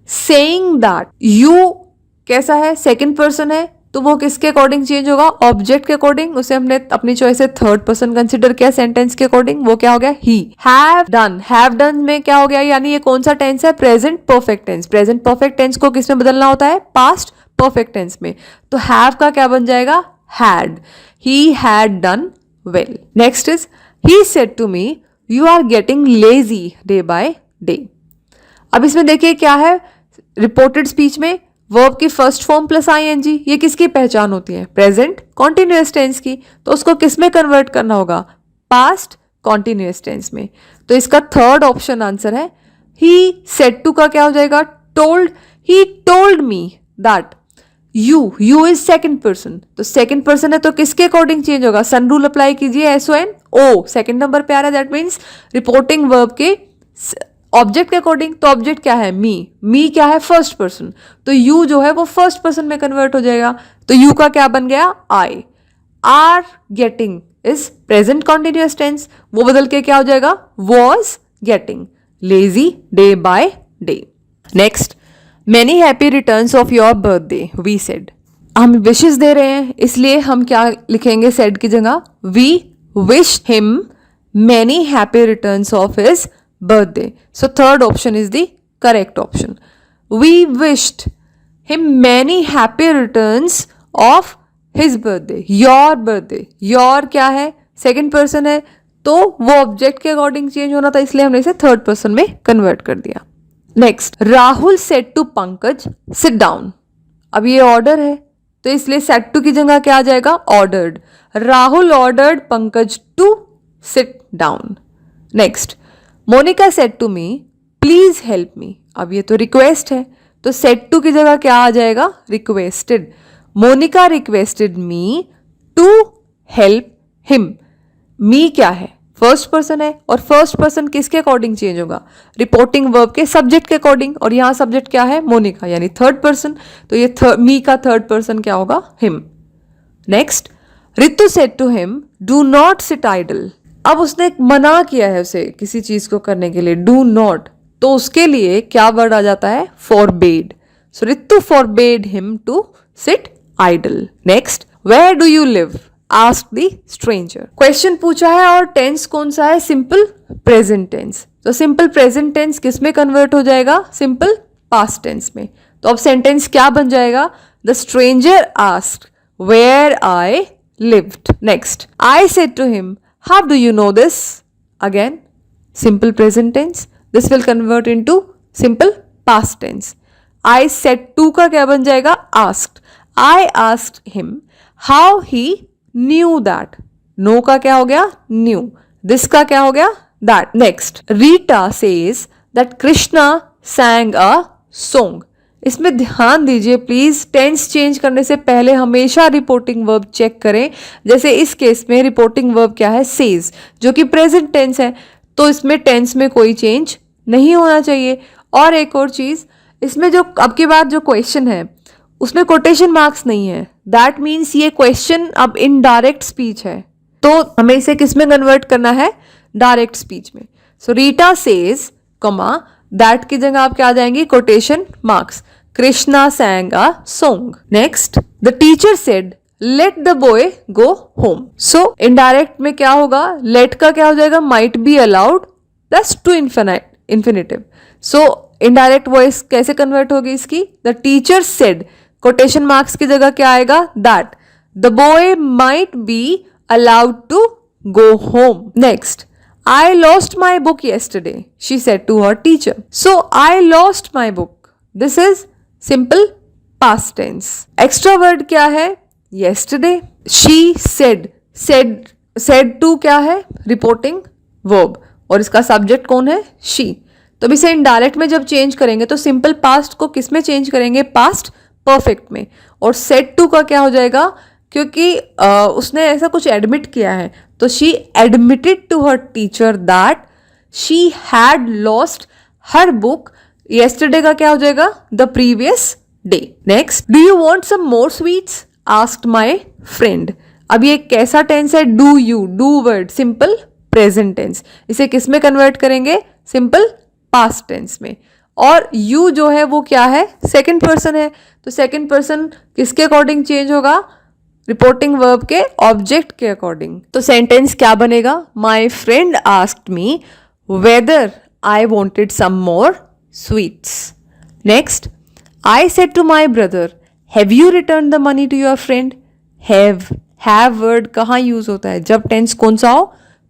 Saying that, you कैसा है, सेकंड पर्सन है, तो वो किसके अकॉर्डिंग चेंज होगा, ऑब्जेक्ट के अकॉर्डिंग। उसे हमने अपनी चॉइस से थर्ड पर्सन कंसिडर किया सेंटेंस के अकॉर्डिंग, वो क्या हो गया, ही। हैव डन में क्या हो गया, यानी ये कौन सा टेंस है, present perfect tense. Present perfect tense को किस में बदलना होता है, पास्ट परफेक्ट टेंस में। तो हैव का क्या बन जाएगा, had. He had done well. Next is, he said to me you are getting lazy day by day. अब इसमें देखिए क्या है, रिपोर्टेड स्पीच में वर्ब की फर्स्ट फॉर्म प्लस आईएनजी, ये किसकी पहचान होती है, प्रेजेंट कॉन्टिन्यूअस टेंस की। तो उसको किस में कन्वर्ट करना होगा, पास्ट कॉन्टिन्यूअस टेंस में। तो इसका थर्ड ऑप्शन आंसर है। ही सेड टू का क्या हो जाएगा, told. He told me that you is second person, तो सेकंड पर्सन है तो किसके अकॉर्डिंग चेंज होगा, सन रूल अप्लाई कीजिए, SON O सेकंड नंबर पे आ रहा है, दैट मीन्स रिपोर्टिंग वर्ब के ऑब्जेक्ट के अकॉर्डिंग। तो ऑब्जेक्ट क्या है, मी क्या है, फर्स्ट पर्सन, तो यू जो है वो फर्स्ट पर्सन में कन्वर्ट हो जाएगा। तो यू का क्या बन गया, I. Are getting is present continuous tense, वो बदल के क्या हो जाएगा, was getting lazy day by day. Next, many happy returns of your birthday we said. हम विशेस दे रहे हैं इसलिए हम क्या लिखेंगे, सेड की जगह we wish him many happy returns of his birthday. So third option is the correct option. We wished him many happy returns of his birthday. Your birthday. Your क्या है, सेकेंड पर्सन है, तो वो object के according change होना था, इसलिए हमने इसे थर्ड पर्सन में कन्वर्ट कर दिया। Next, Rahul said to Pankaj sit down. अब ये ऑर्डर है तो इसलिए सेड टू की जगह क्या आ जाएगा, ordered. Rahul ordered Pankaj to sit down. Next, Monica said to me please help me. अब ये तो रिक्वेस्ट है तो सेड टू की जगह क्या आ जाएगा, requested. Monika requested me to help him. Me क्या है, फर्स्ट पर्सन है, और फर्स्ट पर्सन किसके अकॉर्डिंग चेंज होगा, रिपोर्टिंग वर्ब के सब्जेक्ट के अकॉर्डिंग, और यहां सब्जेक्ट क्या है, मोनिका, यानी थर्ड पर्सन। तो ये मी का थर्ड पर्सन क्या होगा, him. Next, Ritu said to him do not sit idle. अब उसने मना किया है उसे किसी चीज को करने के लिए, डू नॉट, तो उसके लिए क्या वर्ड आ जाता है, forbade. So Ritu forbade him to sit idle. Next, where do you live ask the stranger. Question पूछा है और टेंस कौन सा है, सिंपल प्रेजेंट टेंस। तो सिंपल प्रेजेंट टेंस किस में कन्वर्ट हो जाएगा, सिंपल पास्ट टेंस में। तो अब सेंटेंस क्या बन जाएगा, the stranger asked where I lived. Next, I said to him how do you know this? Again, simple present tense. This will convert into simple past tense. I said to का क्या बन जाएगा, asked. I asked him how he knew that. No का क्या हो गया, knew. This का क्या हो गया, that. Next, Rita says that Krishna sang a song. इसमें ध्यान दीजिए प्लीज, टेंस चेंज करने से पहले हमेशा रिपोर्टिंग वर्ब चेक करें। जैसे इस केस में रिपोर्टिंग वर्ब क्या है, सेज, जो कि प्रेजेंट टेंस है, तो इसमें टेंस में कोई चेंज नहीं होना चाहिए। और एक और चीज, इसमें जो अब की बार जो क्वेश्चन है उसमें कोटेशन मार्क्स नहीं है, दैट मीन्स ये क्वेश्चन अब इनडायरेक्ट स्पीच है, तो हमें इसे किस में कन्वर्ट करना है, डायरेक्ट स्पीच में। So Rita says comma that की जगह आप क्या आ जाएंगी, quotation marks. Krishna sang a song. Next, the teacher said let the boy go home. So indirect में क्या होगा, लेट का क्या हो जाएगा, might be allowed plus to infinitive. So indirect voice कैसे कन्वर्ट होगी इसकी, the teacher said, quotation marks की जगह क्या आएगा, that the boy might be allowed to go home. Next, I lost my book yesterday, she said to her teacher. So I lost my book. This is simple past tense. Extra word क्या है, yesterday. She said, said to क्या है, reporting verb, और इसका subject कौन है, she. तो अब इसे इनडायरेक्ट में जब चेंज करेंगे तो सिंपल पास्ट को किस में चेंज करेंगे, पास्ट परफेक्ट में। और सेड टू का क्या हो जाएगा, क्योंकि उसने ऐसा कुछ एडमिट किया है, तो she admitted to her teacher that she had lost her book yesterday का क्या हो जाएगा, the previous day. Next, do you want some more sweets asked my friend. अब ये कैसा टेंस है, do you, do word simple present tense, इसे किस में कन्वर्ट करेंगे, सिंपल पास्ट टेंस में। और यू जो है वो क्या है, सेकंड पर्सन है, तो सेकंड पर्सन किसके अकॉर्डिंग चेंज होगा, रिपोर्टिंग वर्ब के ऑब्जेक्ट के अकॉर्डिंग। तो सेंटेंस क्या बनेगा, my friend asked me whether I wanted some more sweets. Next, I said to my brother have you return the money to your friend. Have word कहाँ use होता है, जब tense कौन सा हो,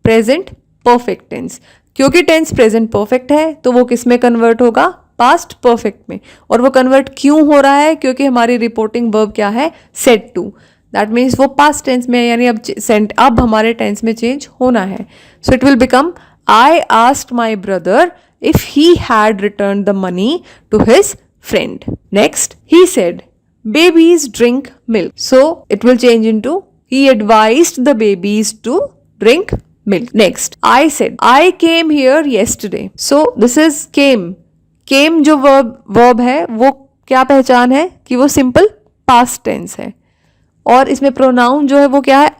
प्रेजेंट परफेक्ट टेंस। क्योंकि tense present perfect है तो वो किस में कन्वर्ट होगा, पास्ट परफेक्ट में। और वो कन्वर्ट क्यों हो रहा है, क्योंकि हमारी रिपोर्टिंग वर्ब क्या है, सेड टू। दैट मीन्स वो पास्ट टेंस में, यानी अब हमारे टेंस में चेंज होना है। So it will become I asked my brother if he had return the money to his friend. Next, he said babies drink milk, so it will change into he advised the babies to drink milk. Next, I said, I came here yesterday. So this is came. Came जो verb है वो क्या पहचान है कि वो simple past tense है, और इसमें pronoun जो है वो क्या है,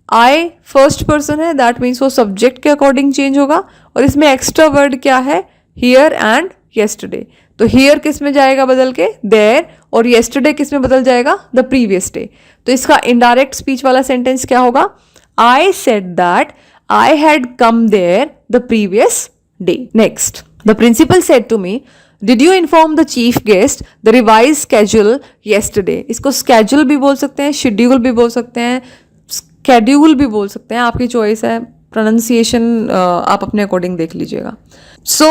I first person है, that means वो subject के according change होगा। और इसमें extra word क्या है, here and yesterday। तो here किस में जाएगा बदल के, there, और yesterday किस में बदल जाएगा, the previous day। तो इसका indirect speech वाला sentence क्या होगा, I said that I had come there the previous day. Next, the principal said to me, did you inform the chief guest the revised schedule yesterday? इसको schedule भी बोल सकते हैं, schedule भी बोल सकते हैं, schedule भी बोल सकते हैं, आपकी चॉइस है, pronunciation आप अपने अकॉर्डिंग देख लीजिएगा। So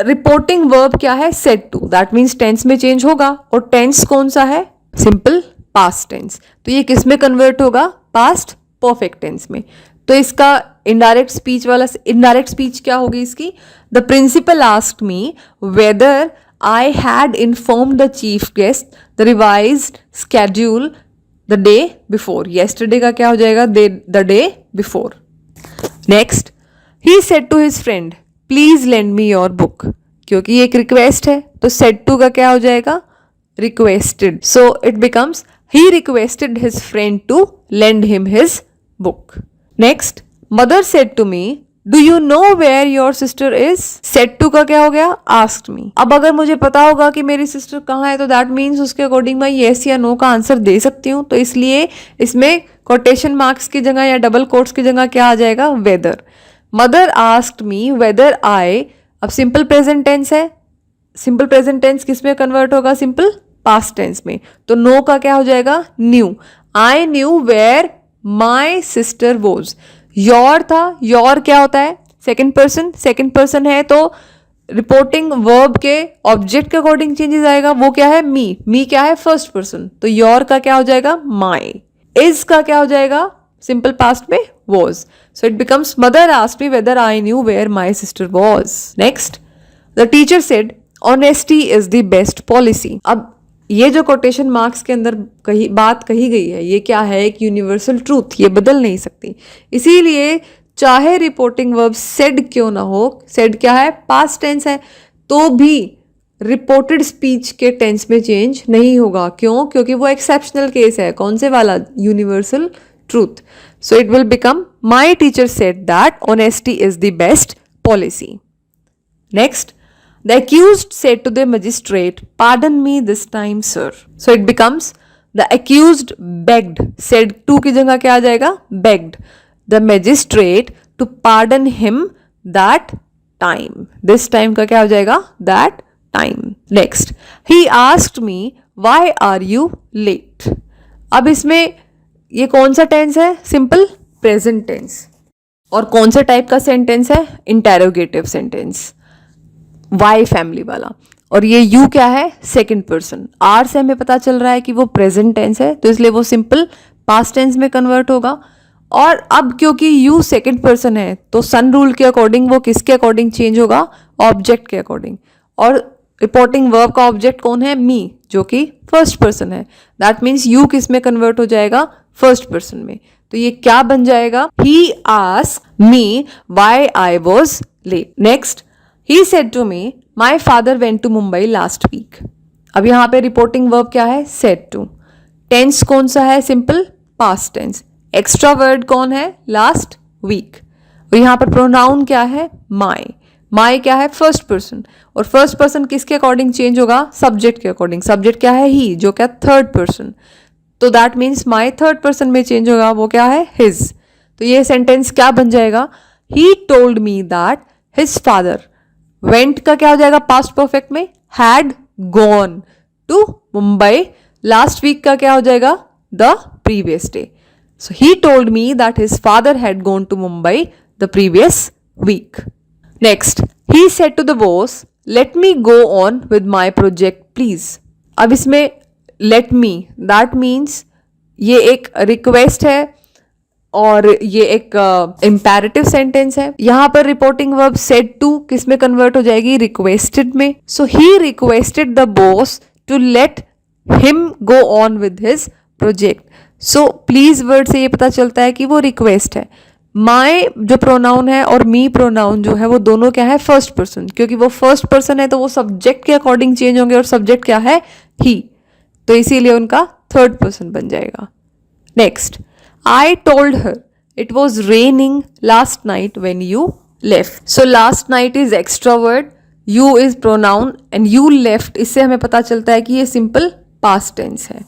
रिपोर्टिंग वर्ब क्या है, said to, that means tense में चेंज होगा, और टेंस कौन सा है, सिंपल पास्ट टेंस। तो ये किस में कन्वर्ट होगा, पास्ट परफेक्ट टेंस में। तो इसका इनडायरेक्ट स्पीच क्या होगी इसकी, the principal asked me whether I had informed the chief guest the revised schedule the day before. Yesterday का क्या हो जाएगा, the day before. Next, he said to his friend please lend me your book, क्योंकि एक request है तो said to का क्या हो जाएगा, requested. So it becomes he requested his friend to lend him his book. Next, mother said to me, do you know where your sister is? Said to का क्या हो गया, asked me. अब अगर मुझे पता होगा कि मेरी सिस्टर कहाँ है तो that means उसके अकॉर्डिंग मैं yes या no का आंसर दे सकती हूँ। तो इसलिए इसमें कोटेशन मार्क्स की जगह या डबल कोट्स की जगह क्या आ जाएगा, whether. Mother asked me whether I, अब सिंपल प्रेजेंट टेंस है, सिंपल प्रेजेंट टेंस किस में कन्वर्ट होगा, सिंपल पास्ट टेंस में। तो नो का क्या हो जाएगा, knew. I knew where my sister was. Your था, योर क्या होता है, सेकेंड पर्सन है, तो रिपोर्टिंग वर्ब के ऑब्जेक्ट के अकॉर्डिंग चेंजेस आएगा। वो क्या है, मी क्या है, फर्स्ट पर्सन, तो योर का क्या हो जाएगा, माई। इज का क्या हो जाएगा, सिंपल पास्ट में was. So it becomes mother asked me whether I knew where my sister was. Next, the teacher said honesty is the best policy. अब ये जो कोटेशन मार्क्स के अंदर बात कही गई है, ये क्या है, एक यूनिवर्सल ट्रूथ, ये बदल नहीं सकती। इसीलिए चाहे रिपोर्टिंग वर्ब सेड क्यों ना हो, सेड क्या है, पास्ट टेंस है, तो भी रिपोर्टेड स्पीच के टेंस में चेंज नहीं होगा। क्यों, क्योंकि वो एक्सेप्शनल केस है। कौन से वाला, universal truth. So it will become my teacher said that honesty is the best policy. Next, the accused said to the magistrate, pardon me this time, sir. So it becomes, the accused begged, said to की जगह क्या आ जाएगा, begged the magistrate to pardon him that time, this time का क्या हो जाएगा, that time. Next, he asked me why are you late. अब इसमें ये कौन सा टेंस है, सिंपल प्रेजेंट टेंस, और कौन से टाइप का सेंटेंस है, इंटेरोगेटिव सेंटेंस, वाई फैमिली वाला, और ये यू क्या है, सेकंड पर्सन। आर से हमें पता चल रहा है कि वो प्रेजेंट टेंस है, तो इसलिए वो सिंपल पास्ट टेंस में कन्वर्ट होगा। और अब क्योंकि यू सेकंड पर्सन है तो सन रूल के अकॉर्डिंग वो किसके अकॉर्डिंग चेंज होगा, ऑब्जेक्ट के अकॉर्डिंग, और रिपोर्टिंग वर्ब का ऑब्जेक्ट कौन है, मी, जो कि फर्स्ट पर्सन है। दैट मीन्स यू किस में कन्वर्ट हो जाएगा, फर्स्ट पर्सन में। तो ये क्या बन जाएगा, he asked me why I was late. Next, he said to me my father went to Mumbai last week. अब यहां पे रिपोर्टिंग वर्ब क्या है, सेड टू। टेंस कौन सा है, simple past tense. Extra word कौन है, लास्ट वीक। और यहां पर प्रोनाउन क्या है, माय। माय क्या है, फर्स्ट पर्सन, और फर्स्ट पर्सन किसके अकॉर्डिंग चेंज होगा, सब्जेक्ट के अकॉर्डिंग। सब्जेक्ट क्या है, ही, जो क्या थर्ड पर्सन, तो that means my third person में चेंज होगा, वो क्या है, हिज। तो ये सेंटेंस क्या बन जाएगा, he told me that his father went का क्या हो जाएगा, पास्ट परफेक्ट में, had gone to Mumbai last week का क्या हो जाएगा, the previous day. So he told me that his father had gone to Mumbai the previous week. Next, he said to the boss let me go on with my project please. अब इसमें let me, that means ये एक request है और ये एक imperative sentence है। यहां पर रिपोर्टिंग वर्ब सेड टू किस में कन्वर्ट हो जाएगी, रिक्वेस्टेड में। So he requested the boss to let him go on with his project. So please word से ये पता चलता है कि वो रिक्वेस्ट है। माय जो प्रोनाउन है और मी प्रोनाउन जो है वो दोनों क्या है, फर्स्ट पर्सन, क्योंकि वो फर्स्ट पर्सन है तो वो सब्जेक्ट के अकॉर्डिंग चेंज होंगे, और सब्जेक्ट क्या है, ही, तो इसीलिए उनका थर्ड पर्सन बन जाएगा। Next, I told her it was raining last night when you left. So last night is extra word, you is pronoun and you left, इससे हमें पता चलता है कि ये simple past tense है।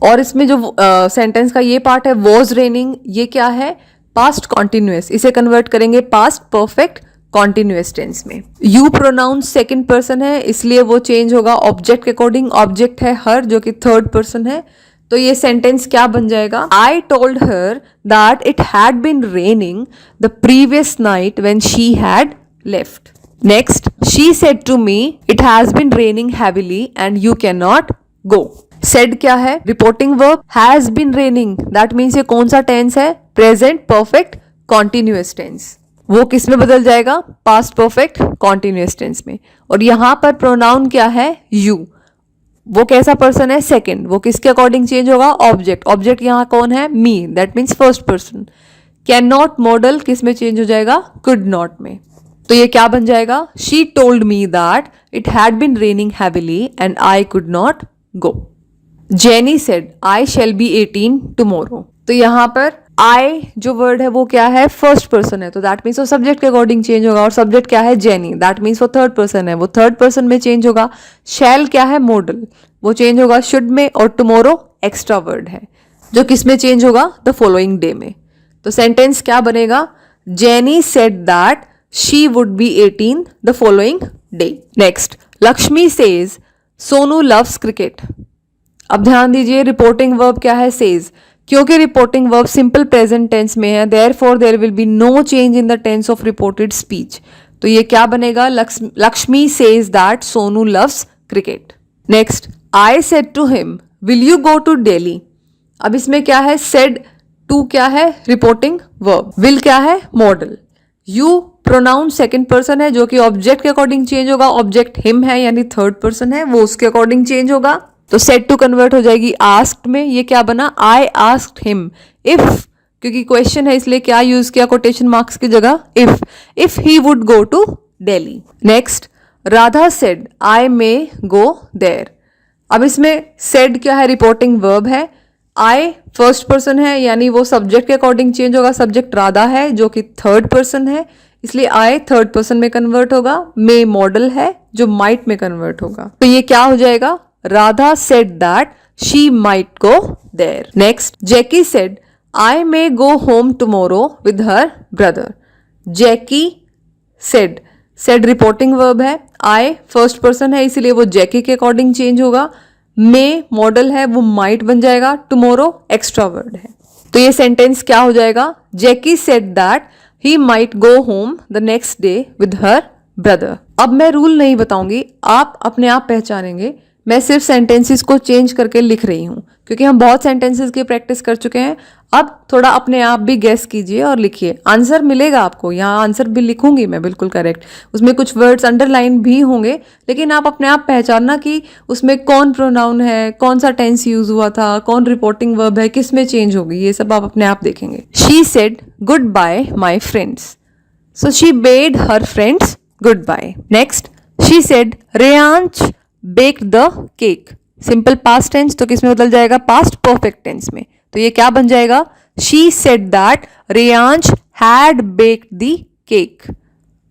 और इसमें जो सेंटेंस का ये पार्ट है was raining, ये क्या है, past continuous, इसे कन्वर्ट करेंगे past perfect continuous tense में। you प्रोनाउन सेकंड पर्सन है इसलिए वो चेंज होगा ऑब्जेक्ट के अकॉर्डिंग। ऑब्जेक्ट है हर, जो कि थर्ड पर्सन है, तो ये सेंटेंस क्या बन जाएगा, I told her that it had been raining the previous night when she had left. Next, she said to me it has been raining heavily and you can not go. Said क्या है, reporting verb, has been raining, that means ये कौन सा tense है, present perfect continuous tense. वो किस में बदल जाएगा, पास्ट परफेक्ट कॉन्टिन्यूअस टेंस में। और यहां पर प्रोनाउन क्या है, यू, वो कैसा पर्सन है, सेकंड, वो किसके अकॉर्डिंग चेंज होगा, ऑब्जेक्ट। ऑब्जेक्ट यहां कौन है, me, that means first person. Can not modal किस में चेंज हो जाएगा, कुड नॉट में। तो ये क्या बन जाएगा, she told me that it had been raining heavily and I could not go. Jenny said I shall be 18 tomorrow. तो यहां पर आई जो वर्ड है वो क्या है, फर्स्ट पर्सन है, तो दैट मीन्स वो सब्जेक्ट के अकॉर्डिंग चेंज होगा, और सब्जेक्ट क्या है, जेनी, दैट मीन्स वो थर्ड पर्सन है, वो थर्ड पर्सन में चेंज होगा। शैल क्या है, मॉडल, वो चेंज होगा शुड में, और टुमारो एक्स्ट्रा वर्ड है जो किस में चेंज होगा, द फॉलोइंग डे में। तो सेंटेंस क्या बनेगा, Jenny said that she would be 18 the following day. Next, Lakshmi says Sonu loves cricket. अब ध्यान दीजिए, रिपोर्टिंग वर्ब क्या है, सेज, क्योंकि reporting verb simple present tense में है, therefore there will be no change in the tense of reported speech. तो ये क्या बनेगा, Lakshmi says that Sonu loves cricket. Next, I said to him will you go to Delhi. अब इसमें क्या है, सेड टू क्या है, रिपोर्टिंग वर्ब, विल क्या है, model, you pronoun second person है जो कि ऑब्जेक्ट के अकॉर्डिंग चेंज होगा। ऑब्जेक्ट हिम है यानी थर्ड पर्सन है, वो उसके अकॉर्डिंग चेंज होगा। तो सेड टू कन्वर्ट हो जाएगी आस्क्ड में, ये क्या बना, आई आस्क्ड हिम इफ, क्योंकि क्वेश्चन है इसलिए क्या यूज किया कोटेशन मार्क्स की जगह, if he would go to Delhi. Next, Radha said I may go there. अब इसमें सेड क्या है, रिपोर्टिंग वर्ब है, आई फर्स्ट पर्सन है यानी वो सब्जेक्ट के अकॉर्डिंग चेंज होगा। सब्जेक्ट राधा है जो कि थर्ड पर्सन है, इसलिए आई थर्ड पर्सन में कन्वर्ट होगा। मे मॉडल है जो माइट में कन्वर्ट होगा। तो ये क्या हो जाएगा, Radha said that she might go there. Next, Jackie said, I may go home tomorrow with her brother. Jackie said. said reporting verb है. I फर्स्ट पर्सन है इसलिए वो जैकी के अकॉर्डिंग चेंज होगा. मे मॉडल है वो माइट बन जाएगा. टुमारो एक्स्ट्रा वर्ड है. तो ये सेंटेंस क्या हो जाएगा? Jackie said that he might go home the next day with her brother. अब मैं रूल नहीं बताऊंगी, आप अपने आप पहचानेंगे. मैं सिर्फ सेंटेंसेस को चेंज करके लिख रही हूँ क्योंकि हम बहुत सेंटेंसेस की प्रैक्टिस कर चुके हैं. अब थोड़ा अपने आप भी गेस कीजिए और लिखिए. आंसर मिलेगा आपको, यहाँ आंसर भी लिखूंगी मैं बिल्कुल करेक्ट. उसमें कुछ वर्ड्स अंडरलाइन भी होंगे, लेकिन आप अपने आप पहचानना कि उसमें कौन प्रोनाउन है, कौन सा टेंस यूज हुआ था, कौन रिपोर्टिंग वर्ब है, किस में चेंज होगी, ये सब आप अपने आप देखेंगे. She said good bye my friends. So she bade her friends good bye. Next, she said Reyansh baked the cake. Simple past tense, तो किस में बदल जाएगा? पास्ट परफेक्ट टेंस में. तो ये क्या बन जाएगा? She said that Reyansh had baked the cake.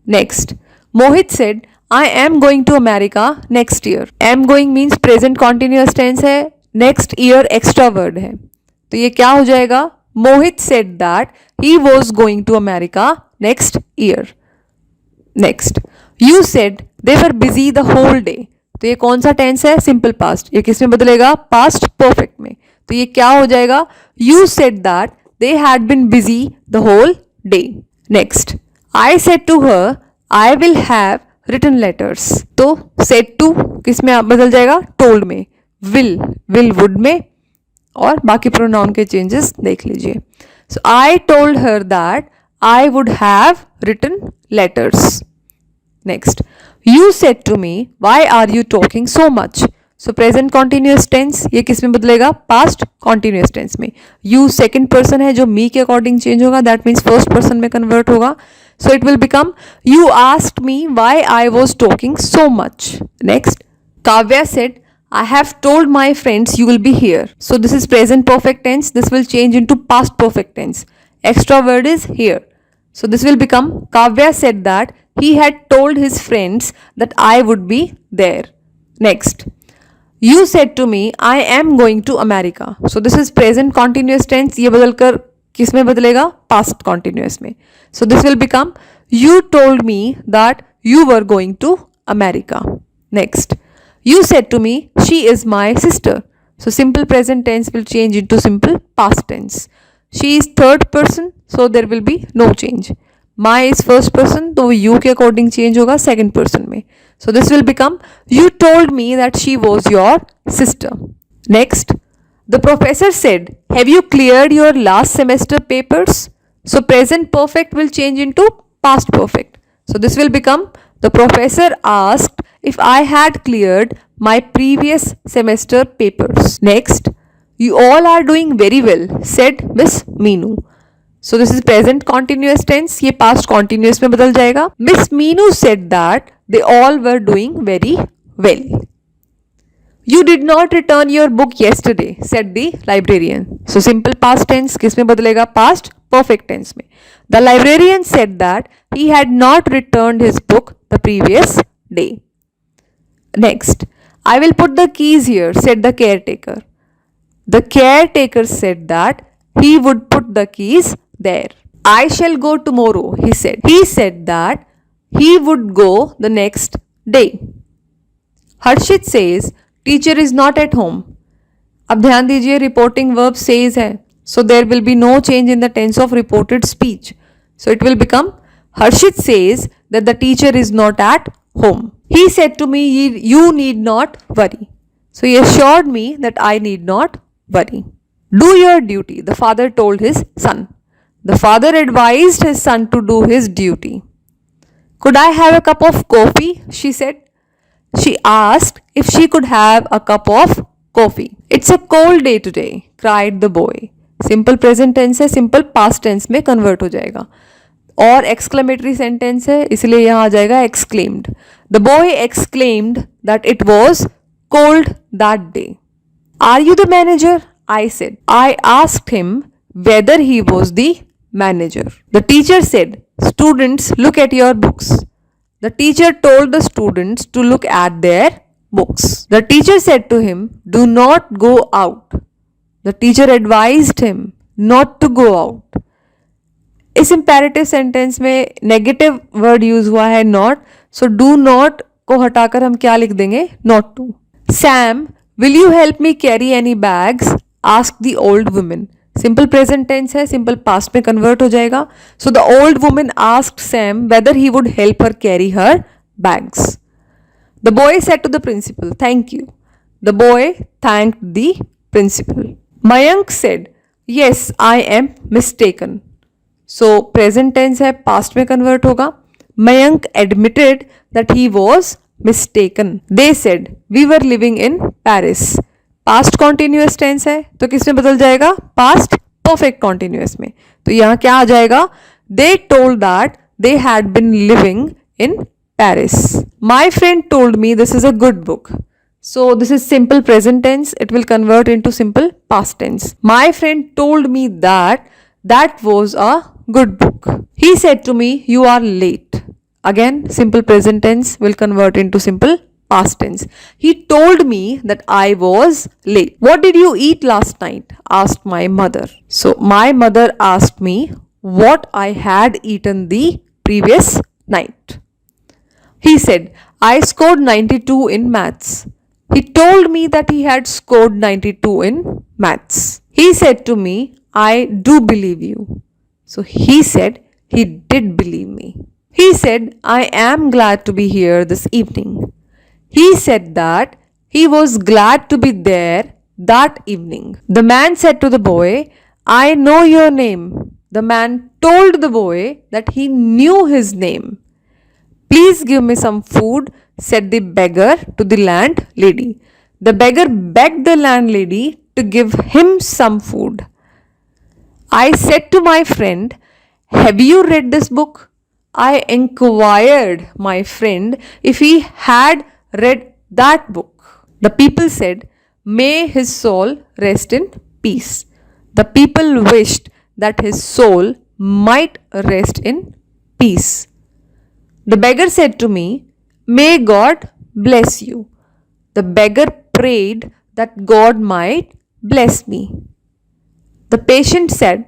Next, Mohit said I am going to America next year. Am going means present continuous tense है. नेक्स्ट ईयर एक्स्ट्रा वर्ड है. तो ये क्या हो जाएगा? Mohit said that he was going to America next year. Next, you said they were busy the whole day. तो ये कौन सा टेंस है? Simple past. ये किस में बदलेगा? पास्ट परफेक्ट में. तो ये क्या हो जाएगा? You said that they had been busy the whole day. Next, I said to her I will have written letters. तो सेड टू किस में बदल जाएगा? टोल्ड में. विल वुड में. और बाकी प्रोनाउन के चेंजेस देख लीजिए. So I told her that I would have written letters. Next, you said to me, why are you talking so much? So present continuous tense, ये किस में बदलेगा? Past continuous tense में. You second person है जो me के according change होगा. That means first person में convert होगा. So it will become, you asked me why I was talking so much. Next, Kavya said, I have told my friends you will be here. So this is present perfect tense. This will change into past perfect tense. Extra word is here. So this will become, Kavya said that he had told his friends that I would be there. Next, you said to me I am going to America. So this is present continuous tense. ये बदलकर किस में बदलेगा? Past continuous में. So this will become, you told me that you were going to America. Next, you said to me she is my sister. So simple present tense will change into simple past tense. She is third person, so there will be no change. My is first person, तो वो you के according change होगा second person में. So this will become, you told me that she was your sister. Next, the professor said, have you cleared your last semester papers? So present perfect will change into past perfect. So this will become, the professor asked if I had cleared my previous semester papers. Next, you all are doing very well, said Miss Meenu. So this is present continuous tense. ये past continuous में बदल जाएगा. Miss Meenu said that they all were doing very well. You did not return your book yesterday, said the librarian. So simple past tense किस में बदलेगा? Past perfect tense में. The librarian said that he had not returned his book the previous day. Next, I will put the keys here, said the caretaker. The caretaker said that he would put the keys there. I shall go tomorrow, he said. He said that he would go the next day. Harshit says, teacher is not at home. अब ध्यान दीजिए reporting verb says है. So there will be no change in the tense of reported speech. So it will become, Harshit says that the teacher is not at home. He said to me, you need not worry. So he assured me that I need not worry. Do your duty, the father told his son. The father advised his son to do his duty. Could I have a cup of coffee? She said. She asked if she could have a cup of coffee. It's a cold day today, cried the boy. Simple present tense है, simple past tense में convert हो जाएगा. और exclamatory sentence है, इसलिए यहाँ आ जाएगा exclaimed. The boy exclaimed that it was cold that day. Are you the manager? I said. I asked him whether he was the manager. The teacher said, students, look at your books. The teacher told the students to look at their books. The teacher said to him, "Do not go out." The teacher advised him not to go out. इस imperative sentence में negative word use हुआ है not, so do not को हटाकर हम क्या लिख देंगे? Not to. Sam, will you help me carry any bags? Asked the old woman. Simple present tense है, simple past में convert हो जाएगा. So the old woman asked Sam whether he would help her carry her bags. The boy said to the principal, "Thank you." The boy thanked the principal. Mayank said, "Yes, I am mistaken." So present tense है, past में convert होगा. Mayank admitted that he was mistaken. They said, "We were living in Paris." Past continuous tense है तो किस में बदल जाएगा? Past perfect continuous में. तो यहां क्या आ जाएगा? They told that they had been living in Paris. My friend told me this is a good book. So this is simple present tense. It will convert into simple past tense. My friend told me that that was a good book. He said to me, "You are late." Again, simple present tense will convert into simple past tense. He told me that I was late. "What did you eat last night?" asked my mother. So my mother asked me what I had eaten the previous night. He said, "I scored 92 in maths." He told me that he had scored 92 in maths. He said to me, "I do believe you." So he said he did believe me. He said, "I am glad to be here this evening." He said that he was glad to be there that evening. The man said to the boy, "I know your name." The man told the boy that he knew his name. "Please give me some food," said the beggar to the landlady. The beggar begged the landlady to give him some food. I said to my friend, "Have you read this book?" I inquired my friend if he had read that book. The people said, "May his soul rest in peace." The people wished that his soul might rest in peace. The beggar said to me, "May God bless you." The beggar prayed that God might bless me. The patient said,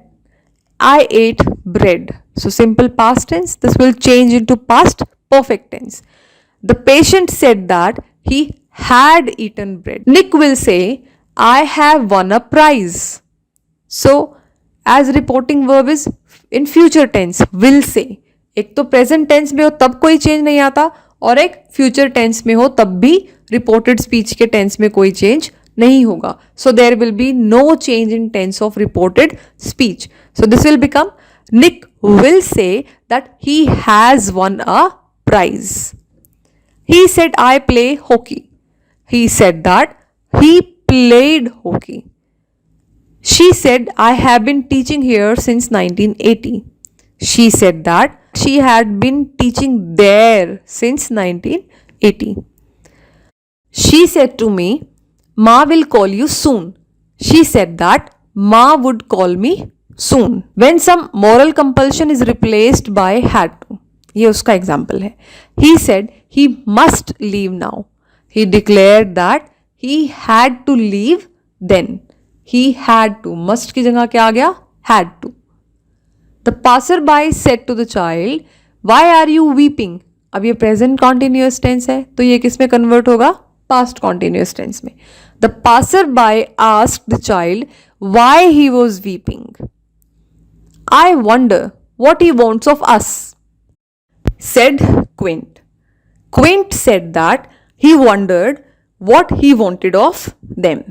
"I ate bread." So simple past tense, this will change into past perfect tense. The patient said that he had eaten bread. Nick will say, "I have won a prize." So as reporting verb is in future tense, will say. एक तो present tense में हो तब कोई change नहीं आता और एक future tense में हो तब भी reported speech के tense में कोई change नहीं होगा. So there will be no change in tense of reported speech. So this will become, Nick will say that he has won a prize. He said, "I play hockey." He said that he played hockey. She said, "I have been teaching here since 1980. She said that she had been teaching there since 1980. She said to me, "Ma will call you soon." She said that Ma would call me soon. When some moral compulsion is replaced by had to. ये उसका example है. He said he must leave now. He declared that he had to leave then. He had to. Must की जगह क्या आ गया? Had to. The passerby said to the child, "Why are you weeping?" अब ये present continuous tense है तो ये किस में convert होगा? Past continuous tense में. The passerby asked the child why he was weeping. "I wonder what he wants of us," said Quint. Quint said that he wondered what he wanted of them.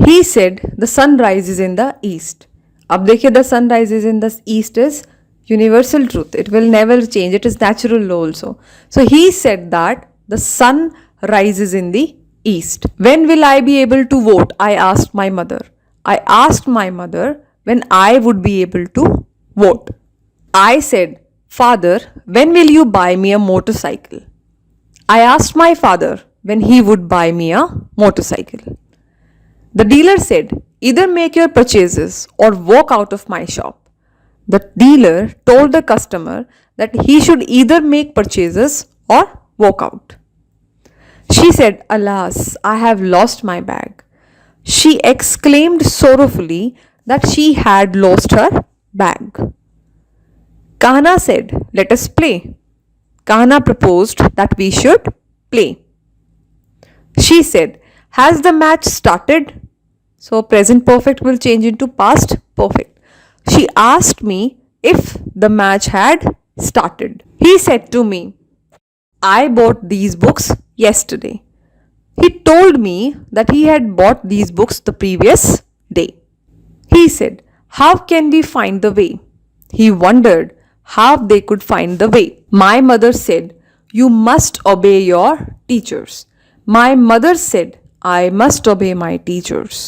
He said the sun rises in the east. अब देखिए, the sun rises in the east is universal truth. It will never change. It is natural law also. So he said that the sun rises in the east. "When will I be able to vote?" I asked my mother. I asked my mother when I would be able to vote. I said, "Father, when will you buy me a motorcycle?" I asked my father when he would buy me a motorcycle. The dealer said, "Either make your purchases or walk out of my shop." The dealer told the customer that he should either make purchases or walk out. She said, "Alas, I have lost my bag." She exclaimed sorrowfully that she had lost her bag. Kahana said, "Let us play." Kahana proposed that we should play. She said, "Has the match started?" So present perfect will change into past perfect. She asked me if the match had started. He said to me, "I bought these books yesterday." He told me that he had bought these books the previous day. He said, "How can we find the way?" He wondered how they could find the way. My mother said, "You must obey your teachers." My mother said, "I must obey my teachers."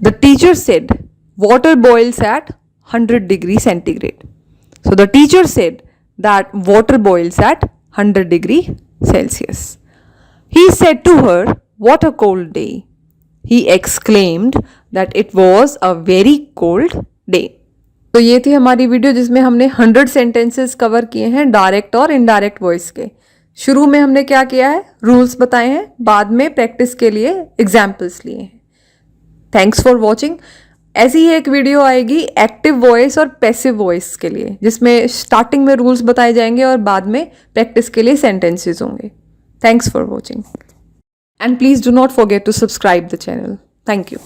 The teacher said, "Water boils at 100 degrees centigrade." So the teacher said that water boils at 100 degree Celsius. He said to her, "What a cold day." He exclaimed that it was a very cold day. तो ये थी हमारी video जिसमें हमने 100 sentences cover किए हैं direct और indirect voice के। शुरू में हमने क्या किया है, रूल्स बताए हैं, बाद में प्रैक्टिस के लिए एग्जाम्पल्स लिए हैं। Thanks for watching. ऐसी ही एक वीडियो आएगी एक्टिव वॉइस और पैसिव वॉइस के लिए, जिसमें स्टार्टिंग में रूल्स बताए जाएंगे और बाद में प्रैक्टिस के लिए सेंटेंसेस होंगे। Thanks for watching and please do not forget to subscribe the channel. Thank you.